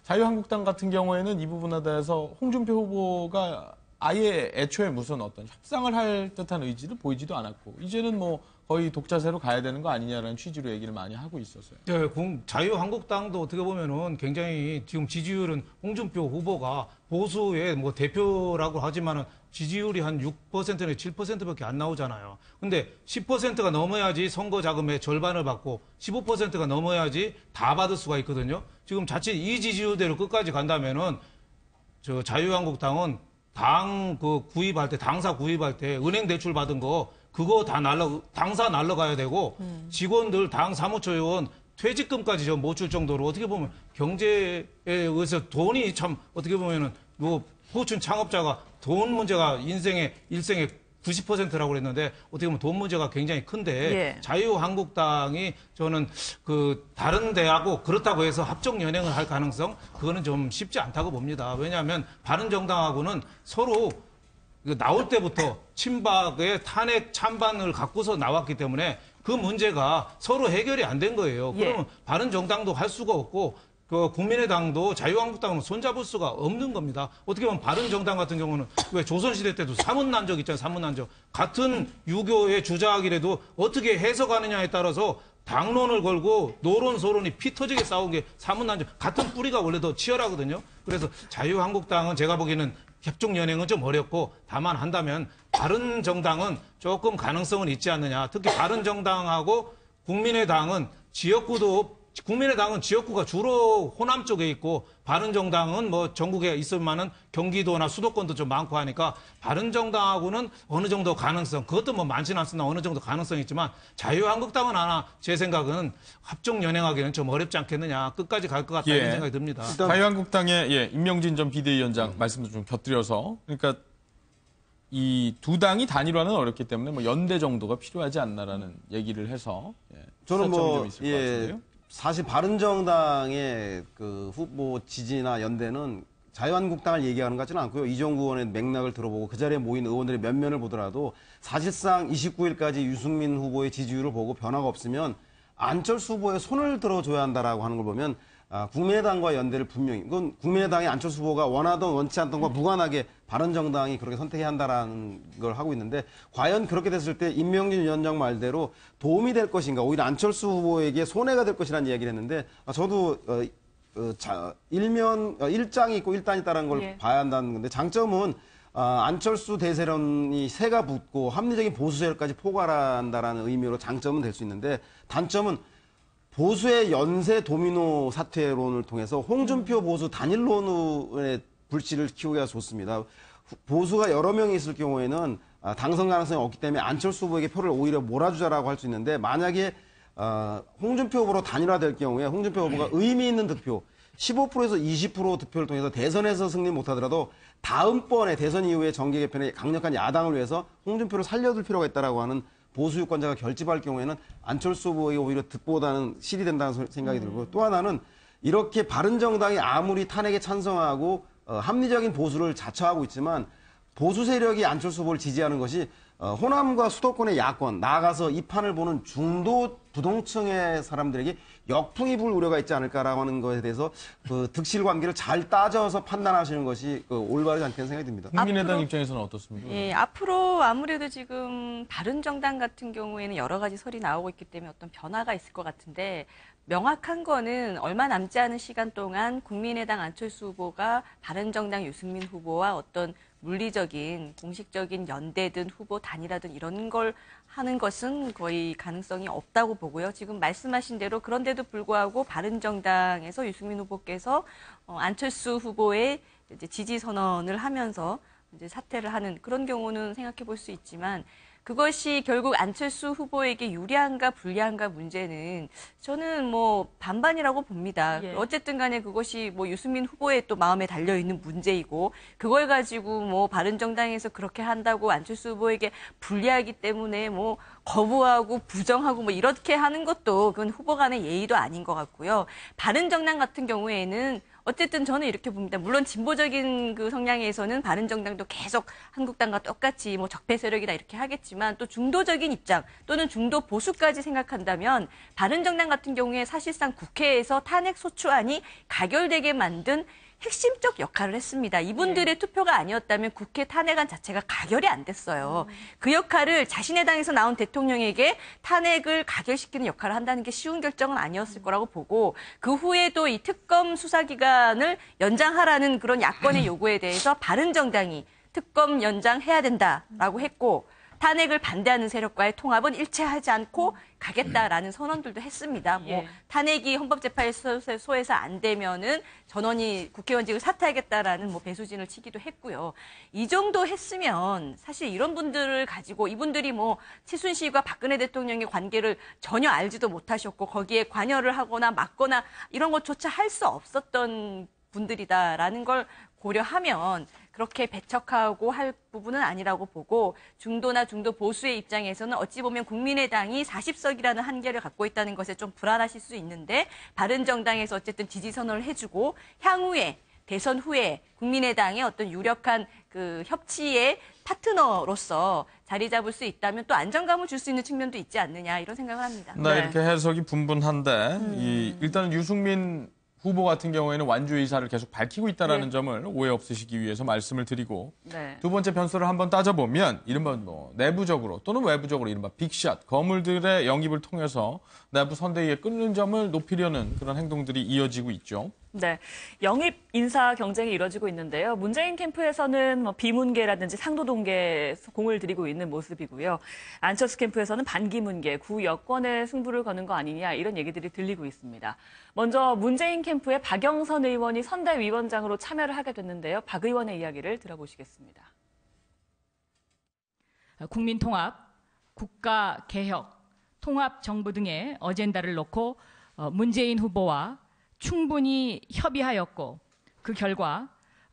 자유한국당 같은 경우에는 이 부분에 대해서 홍준표 후보가 아예 애초에 무슨 어떤 협상을 할 듯한 의지를 보이지도 않았고 이제는 뭐 거의 독자세로 가야 되는 거 아니냐라는 취지로 얘기를 많이 하고 있었어요. 네, 자유한국당도 어떻게 보면은 굉장히 지금 지지율은 홍준표 후보가 보수의 뭐 대표라고 하지만은 지지율이 한 6%나 7%밖에 안 나오잖아요. 근데 10%가 넘어야지 선거 자금의 절반을 받고 15%가 넘어야지 다 받을 수가 있거든요. 지금 자칫 이 지지율대로 끝까지 간다면은 저 자유한국당은 당사 구입할 때 은행 대출 받은 거 그거 다 당사 날라가야 되고 직원들 당 사무처요원 퇴직금까지 못 줄 정도로 어떻게 보면 경제에 의해서 돈이 참 어떻게 보면은 뭐 후춘 창업자가 돈 문제가 일생의 90%라고 그랬는데 어떻게 보면 돈 문제가 굉장히 큰데 예. 자유한국당이 저는 그 다른 데하고 그렇다고 해서 합종 연행을 할 가능성 그거는 좀 쉽지 않다고 봅니다. 왜냐하면 바른정당하고는 서로 나올 때부터 친박의 탄핵 찬반을 갖고서 나왔기 때문에 그 문제가 서로 해결이 안 된 거예요. 그러면 바른정당도 할 수가 없고 그 국민의당도 자유한국당은 손잡을 수가 없는 겁니다. 어떻게 보면 바른정당 같은 경우는 왜 조선시대 때도 사문난적 있잖아요. 사문난적. 같은 유교의 주자학이라도 어떻게 해석하느냐에 따라서 당론을 걸고 노론 소론이 피 터지게 싸운 게 사문난적. 같은 뿌리가 원래 더 치열하거든요. 그래서 자유한국당은 제가 보기에는 협종연행은 좀 어렵고 다만 한다면 바른정당은 조금 가능성은 있지 않느냐. 특히 바른정당하고 국민의당은 국민의당은 지역구가 주로 호남 쪽에 있고 바른정당은 뭐 전국에 있을 만한 경기도나 수도권도 좀 많고 하니까 바른정당하고는 어느 정도 가능성, 그것도 뭐 많지는 않으나 어느 정도 가능성이 있지만 자유한국당은 하나 제 생각은 합종 연행하기는 좀 어렵지 않겠느냐. 끝까지 갈 것 같다 이런 생각이 듭니다. 자유한국당의 임명진 전 비대위원장 말씀도 좀 곁들여서 그러니까 이 두 당이 단일화는 어렵기 때문에 뭐 연대 정도가 필요하지 않나라는 얘기를 해서 저는 뭐 좀 있을 것 같은데요. 사실 바른정당의 그 후보 지지나 연대는 자유한국당을 얘기하는 것 같지는 않고요. 이종구 의원의 맥락을 들어보고 그 자리에 모인 의원들의 면면을 보더라도 사실상 29일까지 유승민 후보의 지지율을 보고 변화가 없으면 안철수 후보의 손을 들어줘야 한다라고 하는 걸 보면 국민의당과 연대를 분명히 그건 국민의당의 안철수 후보가 원하던 원치 않던 것과 무관하게 바른정당이 그렇게 선택해야 한다라는 걸 하고 있는데 과연 그렇게 됐을 때 임명진 위원장 말대로 도움이 될 것인가 오히려 안철수 후보에게 손해가 될 것이라는 이야기를 했는데 저도 일장이 있고 일단이 있다는 걸 봐야 한다는 건데 장점은 안철수 대세론이 새가 붙고 합리적인 보수 세력까지 포괄한다라는 의미로 장점은 될 수 있는데 단점은 보수의 연쇄 도미노 사퇴론을 통해서 홍준표 보수 단일론의 불씨를 키우기가 좋습니다. 보수가 여러 명이 있을 경우에는 당선 가능성이 없기 때문에 안철수 후보에게 표를 오히려 몰아주자라고 할 수 있는데 만약에 홍준표 후보로 단일화될 경우에 홍준표 후보가 의미 있는 득표 15%에서 20% 득표를 통해서 대선에서 승리 못하더라도 다음번에 대선 이후에 정계 개편에 강력한 야당을 위해서 홍준표를 살려둘 필요가 있다라고 하는 보수 유권자가 결집할 경우에는 안철수 후보에게 오히려 득보다는 실이 된다는 생각이 들고 또 하나는 이렇게 바른정당이 아무리 탄핵에 찬성하고 합리적인 보수를 자처하고 있지만 보수 세력이 안철수 후보를 지지하는 것이 호남과 수도권의 야권 나아가서 이 판을 보는 중도 부동층의 사람들에게 역풍이 불 우려가 있지 않을까라고 하는 것에 대해서 그 득실 관계를 잘 따져서 판단하시는 것이 올바르지 않다는 생각이 듭니다. 국민의당 입장에서는 어떻습니까? 예, 앞으로 아무래도 지금 바른정당 같은 경우에는 여러 가지 설이 나오고 있기 때문에 어떤 변화가 있을 것 같은데 명확한 거는 얼마 남지 않은 시간 동안 국민의당 안철수 후보가 바른정당 유승민 후보와 어떤 물리적인 공식적인 연대든 후보 단일화든 이런 걸 하는 것은 거의 가능성이 없다고 보고요. 지금 말씀하신 대로 그런데도 불구하고 바른정당에서 유승민 후보께서 안철수 후보의 이제 지지 선언을 하면서 이제 사퇴를 하는 그런 경우는 생각해 볼 수 있지만 그것이 결국 안철수 후보에게 유리한가 불리한가 문제는 저는 뭐 반반이라고 봅니다. 예. 어쨌든 간에 그것이 뭐 유승민 후보의 또 마음에 달려있는 문제이고 그걸 가지고 뭐 바른정당에서 그렇게 한다고 안철수 후보에게 불리하기 때문에 뭐 거부하고 부정하고 뭐 이렇게 하는 것도 그건 후보 간의 예의도 아닌 것 같고요. 바른정당 같은 경우에는 어쨌든 저는 이렇게 봅니다. 물론 진보적인 그 성향에서는 바른정당도 계속 한국당과 똑같이 뭐 적폐 세력이다 이렇게 하겠지만 또 중도적인 입장 또는 중도 보수까지 생각한다면 바른정당 같은 경우에 사실상 국회에서 탄핵 소추안이 가결되게 만든 핵심적 역할을 했습니다. 이분들의 투표가 아니었다면 국회 탄핵안 자체가 가결이 안 됐어요. 그 역할을 자신의 당에서 나온 대통령에게 탄핵을 가결시키는 역할을 한다는 게 쉬운 결정은 아니었을 거라고 보고 그 후에도 이 특검 수사기간을 연장하라는 그런 야권의 요구에 대해서 바른정당이 특검 연장해야 된다라고 했고 탄핵을 반대하는 세력과의 통합은 일체하지 않고 가겠다라는 선언들도 했습니다. 뭐 예. 탄핵이 헌법재판소에서 안 되면은 전원이 국회의원직을 사퇴하겠다라는 뭐 배수진을 치기도 했고요. 이 정도 했으면 사실 이런 분들을 가지고 이분들이 뭐 최순실과 박근혜 대통령의 관계를 전혀 알지도 못하셨고 거기에 관여를 하거나 막거나 이런 것조차 할 수 없었던 분들이다라는 걸 고려하면 그렇게 배척하고 할 부분은 아니라고 보고 중도나 중도 보수의 입장에서는 어찌 보면 국민의당이 40석이라는 한계를 갖고 있다는 것에 좀 불안하실 수 있는데 바른정당에서 어쨌든 지지 선언을 해주고 향후에 대선 후에 국민의당의 어떤 유력한 그 협치의 파트너로서 자리 잡을 수 있다면 또 안정감을 줄 수 있는 측면도 있지 않느냐 이런 생각을 합니다. 네, 이렇게 해석이 분분한데 일단은 유승민 후보 같은 경우에는 완주 의사를 계속 밝히고 있다는 점을 오해 없으시기 위해서 말씀을 드리고 네. 두 번째 변수를 한번 따져보면 이른바 뭐 내부적으로 또는 외부적으로 이른바 빅샷, 거물들의 영입을 통해서 내부 선대위에 끊는 점을 높이려는 그런 행동들이 이어지고 있죠. 네, 영입 인사 경쟁이 이뤄지고 있는데요. 문재인 캠프에서는 뭐 비문계라든지 상도동계 공을 들이고 있는 모습이고요. 안철수 캠프에서는 반기문계, 구여권의 승부를 거는 거 아니냐 이런 얘기들이 들리고 있습니다. 먼저 문재인 캠프의 박영선 의원이 선대위원장으로 참여를 하게 됐는데요. 박 의원의 이야기를 들어보시겠습니다. 국민통합, 국가개혁, 통합정부 등의 어젠다를 놓고 문재인 후보와 충분히 협의하였고 그 결과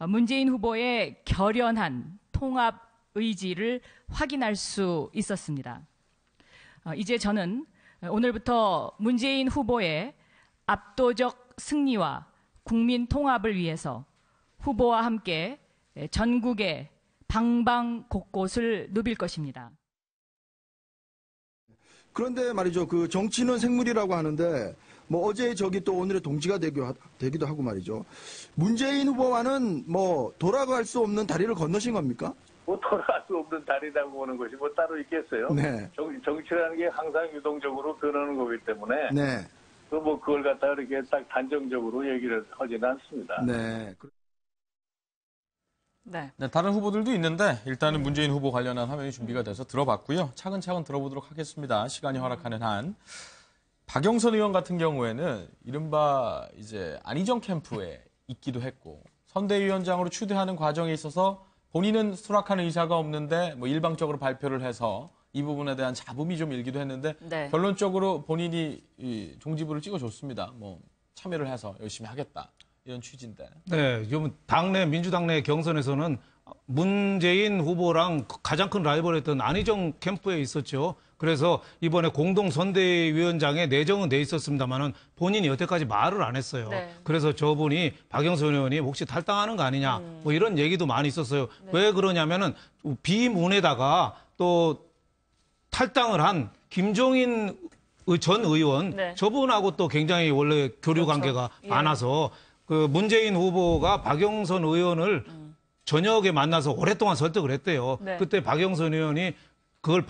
문재인 후보의 결연한 통합 의지를 확인할 수 있었습니다. 이제 저는 오늘부터 문재인 후보의 압도적 승리와 국민 통합을 위해서 후보와 함께 전국의 방방 곳곳을 누빌 것입니다. 그런데 말이죠. 그 정치는 생물이라고 하는데 뭐 어제의 적이 또 오늘의 동지가 되기도 하고 말이죠. 문재인 후보와는 뭐 돌아갈 수 없는 다리를 건너신 겁니까? 뭐 돌아갈 수 없는 다리라고 보는 것이 뭐 따로 있겠어요? 네. 정치라는 게 항상 유동적으로 변하는 거기 때문에 네. 뭐 그걸 갖다가 이렇게 딱 단정적으로 얘기를 하지는 않습니다. 네. 네. 네, 다른 후보들도 있는데 일단은 문재인 후보 관련한 화면이 준비가 돼서 들어봤고요. 차근차근 들어보도록 하겠습니다. 시간이 허락하는 한. 박영선 의원 같은 경우에는 이른바 이제 안희정 캠프에 있기도 했고 선대위원장으로 추대하는 과정에 있어서 본인은 수락하는 의사가 없는데 뭐 일방적으로 발표를 해서 이 부분에 대한 잡음이 좀 일기도 했는데 네. 결론적으로 본인이 이 종지부를 찍어줬습니다. 뭐 참여를 해서 열심히 하겠다 이런 취지인데. 네, 좀 당내 민주당 내 경선에서는 문재인 후보랑 가장 큰 라이벌이었던 안희정 캠프에 있었죠. 그래서 이번에 공동 선대위원장에 내정은 돼 있었습니다만은 본인이 여태까지 말을 안 했어요. 네. 그래서 저분이 박영선 의원이 혹시 탈당하는 거 아니냐 뭐 이런 얘기도 많이 있었어요. 네. 왜 그러냐면은 비문에다가 또 탈당을 한 김종인 전 의원 네. 저분하고 또 굉장히 원래 교류 관계가 예. 많아서 그 문재인 후보가 박영선 의원을 저녁에 만나서 오랫동안 설득을 했대요. 네. 그때 박영선 의원이 그걸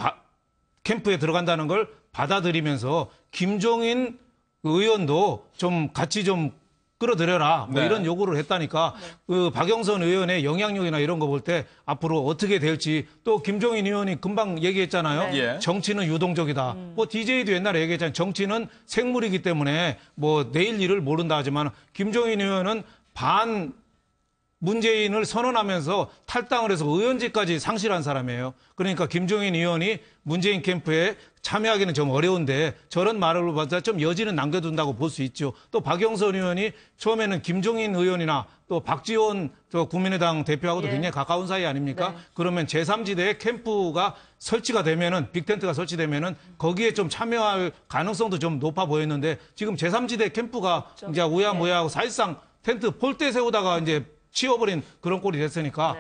캠프에 들어간다는 걸 받아들이면서 김종인 의원도 좀 같이 좀 끌어들여라 뭐 네. 이런 요구를 했다니까 그 박영선 의원의 영향력이나 이런 거 볼 때 앞으로 어떻게 될지 또 김종인 의원이 금방 얘기했잖아요. 네. 예. 정치는 유동적이다. 뭐 DJ도 옛날에 얘기했잖아요. 정치는 생물이기 때문에 뭐 내일 일을 모른다 하지만 김종인 의원은 문재인을 선언하면서 탈당을 해서 의원직까지 상실한 사람이에요. 그러니까 김종인 의원이 문재인 캠프에 참여하기는 좀 어려운데 저런 말을 봐서 좀 여지는 남겨둔다고 볼 수 있죠. 또 박영선 의원이 처음에는 김종인 의원이나 또 박지원 국민의당 대표하고도 굉장히 가까운 사이 아닙니까? 네. 그러면 제3지대에 캠프가 설치가 되면은 빅텐트가 설치되면은 거기에 좀 참여할 가능성도 좀 높아 보였는데 지금 제3지대 캠프가 이제 우야무야하고 사실상 텐트 폴대 세우다가 이제 치워버린 그런 꼴이 됐으니까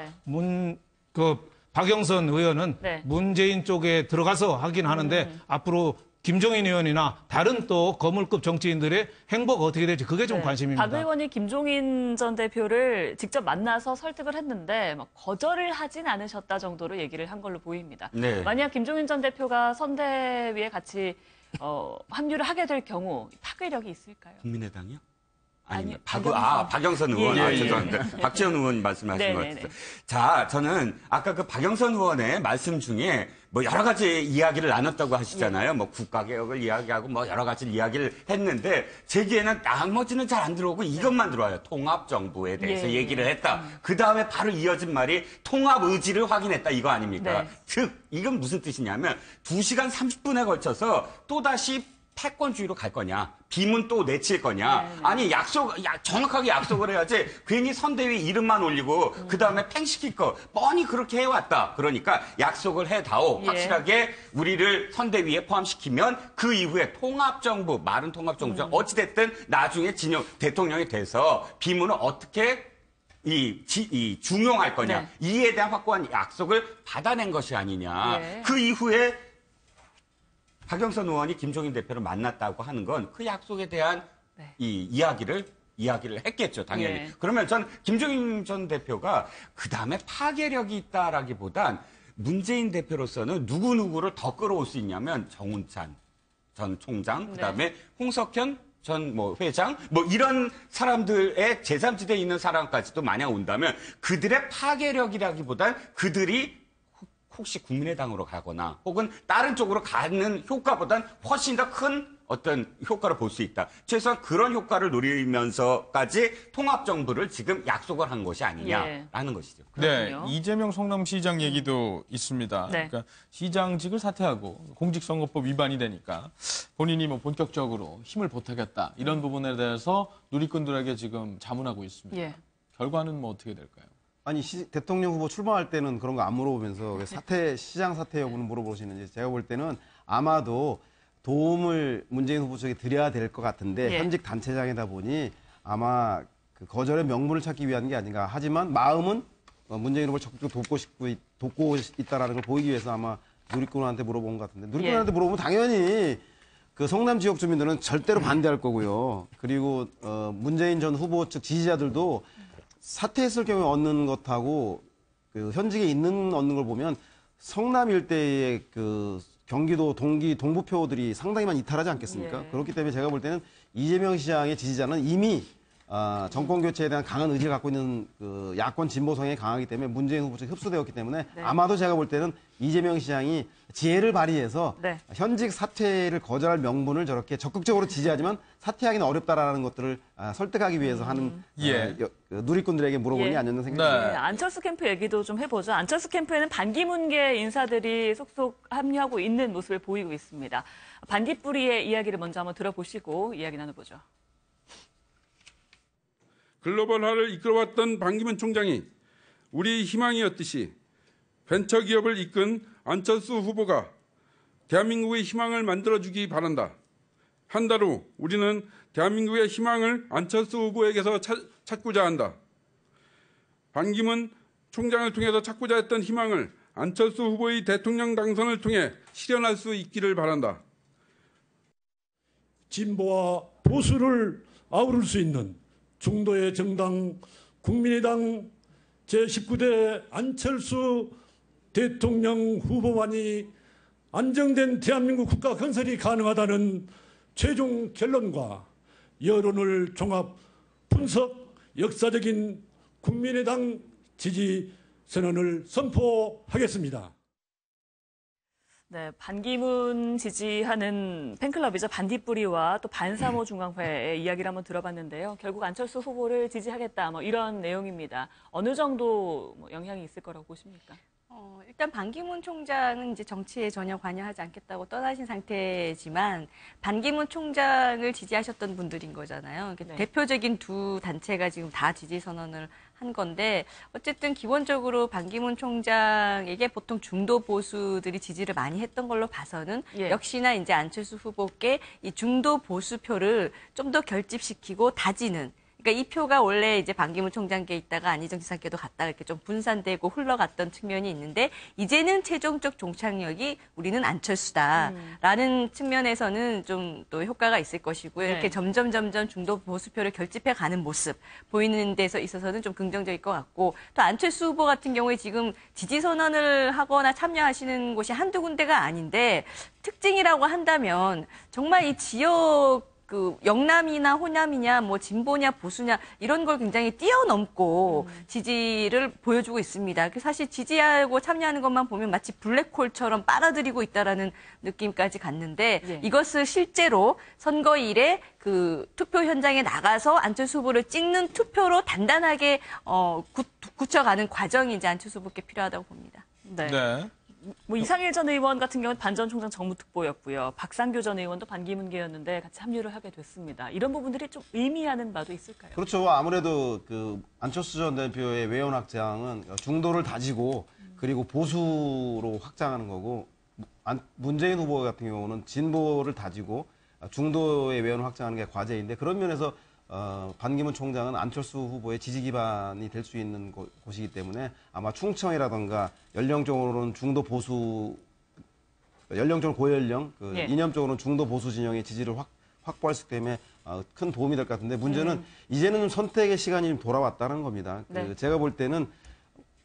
박영선 의원은 문재인 쪽에 들어가서 하긴 하는데 앞으로 김종인 의원이나 다른 또 거물급 정치인들의 행보가 어떻게 될지 그게 좀 관심입니다. 박 의원이 김종인 전 대표를 직접 만나서 설득을 했는데 막 거절을 하진 않으셨다 정도로 얘기를 한 걸로 보입니다. 네. 만약 김종인 전 대표가 선대위에 같이 합류를 하게 될 경우 파괴력이 있을까요? 국민의당이요? 아니요. 박영선 의원. 예, 예. 죄송합니다. 박지원 의원 말씀하신 것 같아요. 자, 저는 아까 그 박영선 의원의 말씀 중에 뭐 여러 가지 이야기를 나눴다고 하시잖아요. 뭐 국가개혁을 이야기하고 뭐 여러 가지 이야기를 했는데 제기에는 나머지는 잘 안 들어오고 이것만 들어와요. 통합정부에 대해서 얘기를 했다. 그 다음에 바로 이어진 말이 통합 의지를 확인했다. 이거 아닙니까? 즉, 이건 무슨 뜻이냐면 2시간 30분에 걸쳐서 또다시 패권주의로 갈 거냐, 빔은 또 내칠 거냐, 아니 정확하게 약속을 해야지 괜히 선대위 이름만 올리고 그 다음에 팽시킬 거 뻔히 그렇게 해왔다. 그러니까 약속을 해다오. 확실하게 우리를 선대위에 포함시키면 그 이후에 통합정부, 말은 통합정부죠. 어찌됐든 나중에 대통령이 돼서 빔은 어떻게 중용할 거냐, 이에 대한 확고한 약속을 받아낸 것이 아니냐. 그 이후에 박영선 의원이 김종인 대표를 만났다고 하는 건 그 약속에 대한 이 이야기를 했겠죠, 당연히. 그러면 전 김종인 전 대표가 그 다음에 파괴력이 있다라기보단 문재인 대표로서는 누구누구를 더 끌어올 수 있냐면 정운찬 전 총장, 그 다음에 홍석현 전 회장, 이런 사람들의 제3지대에 있는 사람까지도 만약 온다면 그들의 파괴력이라기보단 그들이 혹시 국민의당으로 가거나 혹은 다른 쪽으로 가는 효과보단 훨씬 더 큰 어떤 효과를 볼 수 있다. 최소한 그런 효과를 노리면서까지 통합정부를 지금 약속을 한 것이 아니냐라는 것이죠. 그렇군요. 네, 이재명 성남시장 얘기도 있습니다. 그러니까 시장직을 사퇴하고 공직선거법 위반이 되니까 본인이 본격적으로 힘을 보태겠다. 이런 부분에 대해서 누리꾼들에게 지금 자문하고 있습니다. 결과는 어떻게 될까요? 아니 대통령 후보 출마할 때는 그런 거 안 물어보면서 왜 시장 사퇴 여부는 물어보시는지 제가 볼 때는 아마도 도움을 문재인 후보 쪽에 드려야 될 것 같은데 현직 단체장이다 보니 아마 그 거절의 명분을 찾기 위한 게 아닌가. 하지만 마음은 문재인 후보를 적극 돕고 있다라는 걸 보이기 위해서 아마 누리꾼한테 물어본 것 같은데 누리꾼한테 물어보면 당연히 그 성남 지역 주민들은 절대로 반대할 거고요. 그리고 문재인 전 후보 측 지지자들도 사퇴했을 경우에 얻는 것하고 그 현직에 얻는 걸 보면 성남 일대의 그 경기도 동부표들이 상당히 많이 이탈하지 않겠습니까? 그렇기 때문에 제가 볼 때는 이재명 시장의 지지자는 이미 정권 교체에 대한 강한 의지를 갖고 있는 그 야권 진보 성향이 강하기 때문에 문재인 후보 측에 흡수되었기 때문에 아마도 제가 볼 때는 이재명 시장이 지혜를 발휘해서 현직 사퇴를 거절할 명분을 저렇게 적극적으로 지지하지만 사퇴하기는 어렵다라는 것들을 설득하기 위해서 하는 누리꾼들에게 물어보는 게 아니었나 생각합니다. 안철수 캠프 얘기도 좀 해보죠. 안철수 캠프에는 반기문계 인사들이 속속 합류하고 있는 모습을 보이고 있습니다. 반딧불이의 이야기를 먼저 한번 들어보시고 이야기 나눠보죠. 글로벌화를 이끌어왔던 반기문 총장이 우리 희망이었듯이 벤처기업을 이끈 안철수 후보가 대한민국의 희망을 만들어주기 바란다. 한 달 후 우리는 대한민국의 희망을 안철수 후보에게서 찾고자 한다. 반기문 총장을 통해서 찾고자 했던 희망을 안철수 후보의 대통령 당선을 통해 실현할 수 있기를 바란다. 진보와 보수를 아우를 수 있는 중도의 정당 국민의당 제19대 안철수 대통령 후보만이 안정된 대한민국 국가 건설이 가능하다는 최종 결론과 여론을 종합 분석 역사적인 국민의당 지지 선언을 선포하겠습니다. 네, 반기문 지지하는 팬클럽이죠. 반딧불이와 또 반사모 중앙회의 이야기를 한번 들어봤는데요. 결국 안철수 후보를 지지하겠다, 뭐 이런 내용입니다. 어느 정도 영향이 있을 거라고 보십니까? 일단 반기문 총장은 이제 정치에 전혀 관여하지 않겠다고 떠나신 상태지만 반기문 총장을 지지하셨던 분들인 거잖아요. 네. 대표적인 두 단체가 지금 다 지지 선언을 한 건데 어쨌든 기본적으로 반기문 총장에게 보통 중도 보수들이 지지를 많이 했던 걸로 봐서는 역시나 이제 안철수 후보께 이 중도 보수표를 좀 더 결집시키고 다지는 그러니까 이 표가 원래 이제 반기문 총장께 있다가 안희정 지사께도 갔다가 이렇게 좀 분산되고 흘러갔던 측면이 있는데 이제는 최종적 종착역이 우리는 안철수다라는 측면에서는 좀 또 효과가 있을 것이고요. 이렇게 점점 중도 보수표를 결집해 가는 모습 보이는 데서 있어서는 좀 긍정적일 것 같고 또 안철수 후보 같은 경우에 지금 지지 선언을 하거나 참여하시는 곳이 한두 군데가 아닌데 특징이라고 한다면 정말 이 지역 그 영남이나 호남이냐 뭐 진보냐 보수냐 이런 걸 굉장히 뛰어넘고 지지를 보여주고 있습니다. 사실 지지하고 참여하는 것만 보면 마치 블랙홀처럼 빨아들이고 있다라는 느낌까지 갔는데 이것을 실제로 선거일에 그 투표 현장에 나가서 안철수 후보를 찍는 투표로 단단하게 굳혀가는 과정이 이제 안철수 후보께 필요하다고 봅니다. 네. 뭐 이상일 전 의원 같은 경우는 반 전 총장 정무특보였고요. 박상규 전 의원도 반기문계였는데 같이 합류를 하게 됐습니다. 이런 부분들이 좀 의미하는 바도 있을까요? 그렇죠. 아무래도 그 안철수 전 대표의 외연 확장은 중도를 다지고 그리고 보수로 확장하는 거고 문재인 후보 같은 경우는 진보를 다지고 중도의 외연 확장하는 게 과제인데 그런 면에서 반기문 총장은 안철수 후보의 지지 기반이 될 수 있는 곳이기 때문에 아마 충청이라든가 연령적으로는 중도 보수, 연령적으로 고연령, 이념적으로는 중도 보수 진영의 지지를 확보할 수 있기 때문에 큰 도움이 될 것 같은데 문제는 이제는 선택의 시간이 돌아왔다는 겁니다. 제가 볼 때는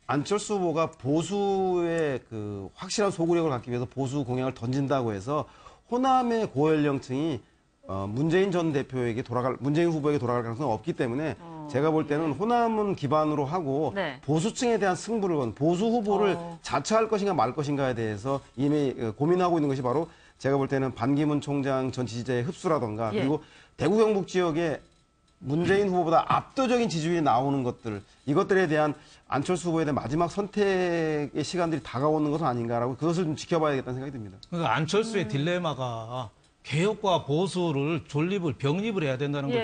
안철수 후보가 보수의 그 확실한 소구력을 갖기 위해서 보수 공약을 던진다고 해서 호남의 고연령층이 문재인 전 대표에게 문재인 후보에게 돌아갈 가능성은 없기 때문에 제가 볼 때는 호남은 기반으로 하고 보수층에 대한 승부를 건 보수 후보를 자처할 것인가 말 것인가에 대해서 이미 고민하고 있는 것이 바로 제가 볼 때는 반기문 총장 전 지지자의 흡수라던가 그리고 대구 경북 지역에 문재인 후보보다 압도적인 지지율이 나오는 것들 이것들에 대한 안철수 후보에 대한 마지막 선택의 시간들이 다가오는 것은 아닌가라고 그것을 좀 지켜봐야겠다는 생각이 듭니다. 그러니까 안철수의 딜레마가 개혁과 보수를 병립을 해야 된다는 거죠.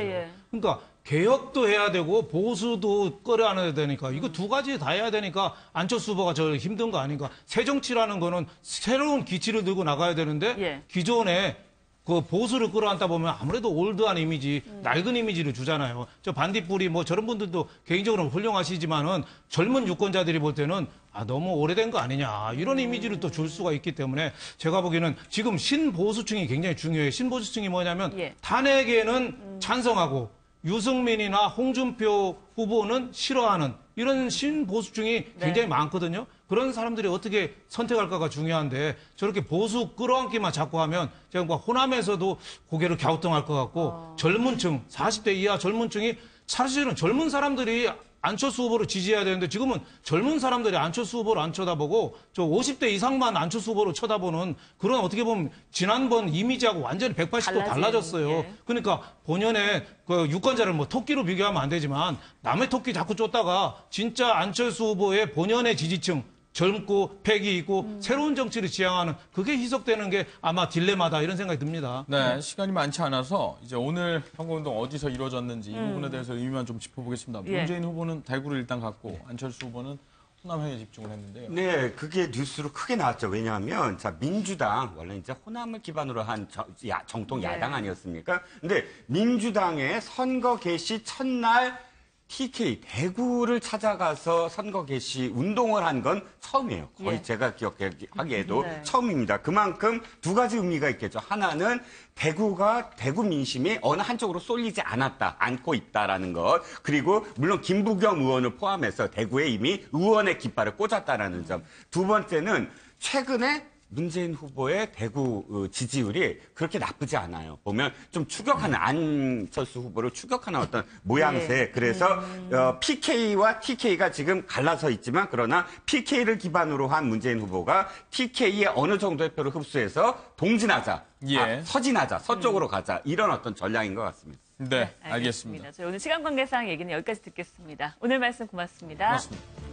그러니까 개혁도 해야 되고 보수도 끌어안아야 되니까 이거 두 가지 다 해야 되니까 안철수 후보가 저 힘든 거 아닌가. 새 정치라는 거는 새로운 기치를 들고 나가야 되는데 기존에 그 보수를 끌어안다 보면 아무래도 올드한 이미지, 낡은 이미지를 주잖아요. 저 반딧불이 뭐 저런 분들도 개인적으로 훌륭하시지만은 젊은 유권자들이 볼 때는 너무 오래된 거 아니냐 이런 이미지를 또 줄 수가 있기 때문에 제가 보기에는 지금 신보수층이 굉장히 중요해요. 신보수층이 뭐냐면 탄핵에는 찬성하고 유승민이나 홍준표 후보는 싫어하는 이런 신보수층이 굉장히 많거든요. 그런 사람들이 어떻게 선택할까가 중요한데 저렇게 보수 끌어안기만 자꾸 하면 제가 호남에서도 고개를 갸우뚱할 것 같고 젊은 층, 40대 이하 젊은 층이 사실은 젊은 사람들이 안철수 후보를 지지해야 되는데 지금은 젊은 사람들이 안철수 후보를 안 쳐다보고 저 50대 이상만 안철수 후보를 쳐다보는 그런 어떻게 보면 지난번 이미지하고 완전히 180도 달라졌어요. 그러니까 본연의 그 유권자를 뭐 토끼로 비교하면 안 되지만 남의 토끼 자꾸 쫓다가 진짜 안철수 후보의 본연의 지지층 젊고 패기 있고 새로운 정치를 지향하는 그게 희석되는 게 아마 딜레마다 이런 생각이 듭니다. 네, 시간이 많지 않아서 이제 오늘 선거운동 어디서 이루어졌는지 이 부분에 대해서 의미만 좀 짚어보겠습니다. 문재인 후보는 대구를 일단 갔고 안철수 후보는 호남행에 집중을 했는데요. 네, 그게 뉴스로 크게 나왔죠. 왜냐하면 민주당 원래 이제 호남을 기반으로 한 정통 야당 아니었습니까? 근데 민주당의 선거 개시 첫날 TK 대구를 찾아가서 선거 개시 운동을 한 건 처음이에요. 거의 제가 기억하기에도 처음입니다. 그만큼 두 가지 의미가 있겠죠. 하나는 대구 민심이 어느 한쪽으로 쏠리지 않고 있다라는 것. 그리고 물론 김부겸 의원을 포함해서 대구에 이미 의원의 깃발을 꽂았다라는 점. 두 번째는 최근에 문재인 후보의 대구 지지율이 그렇게 나쁘지 않아요. 보면 좀 추격하는 안철수 후보를 추격하는 어떤 모양새. 네. 그래서 PK와 TK가 지금 갈라서 있지만 그러나 PK를 기반으로 한 문재인 후보가 TK의 어느 정도의 표를 흡수해서 동진하자, 서진하자, 서쪽으로 가자 이런 어떤 전략인 것 같습니다. 네, 알겠습니다. 저희 오늘 시간 관계상 얘기는 여기까지 듣겠습니다. 오늘 말씀 고맙습니다. 고맙습니다.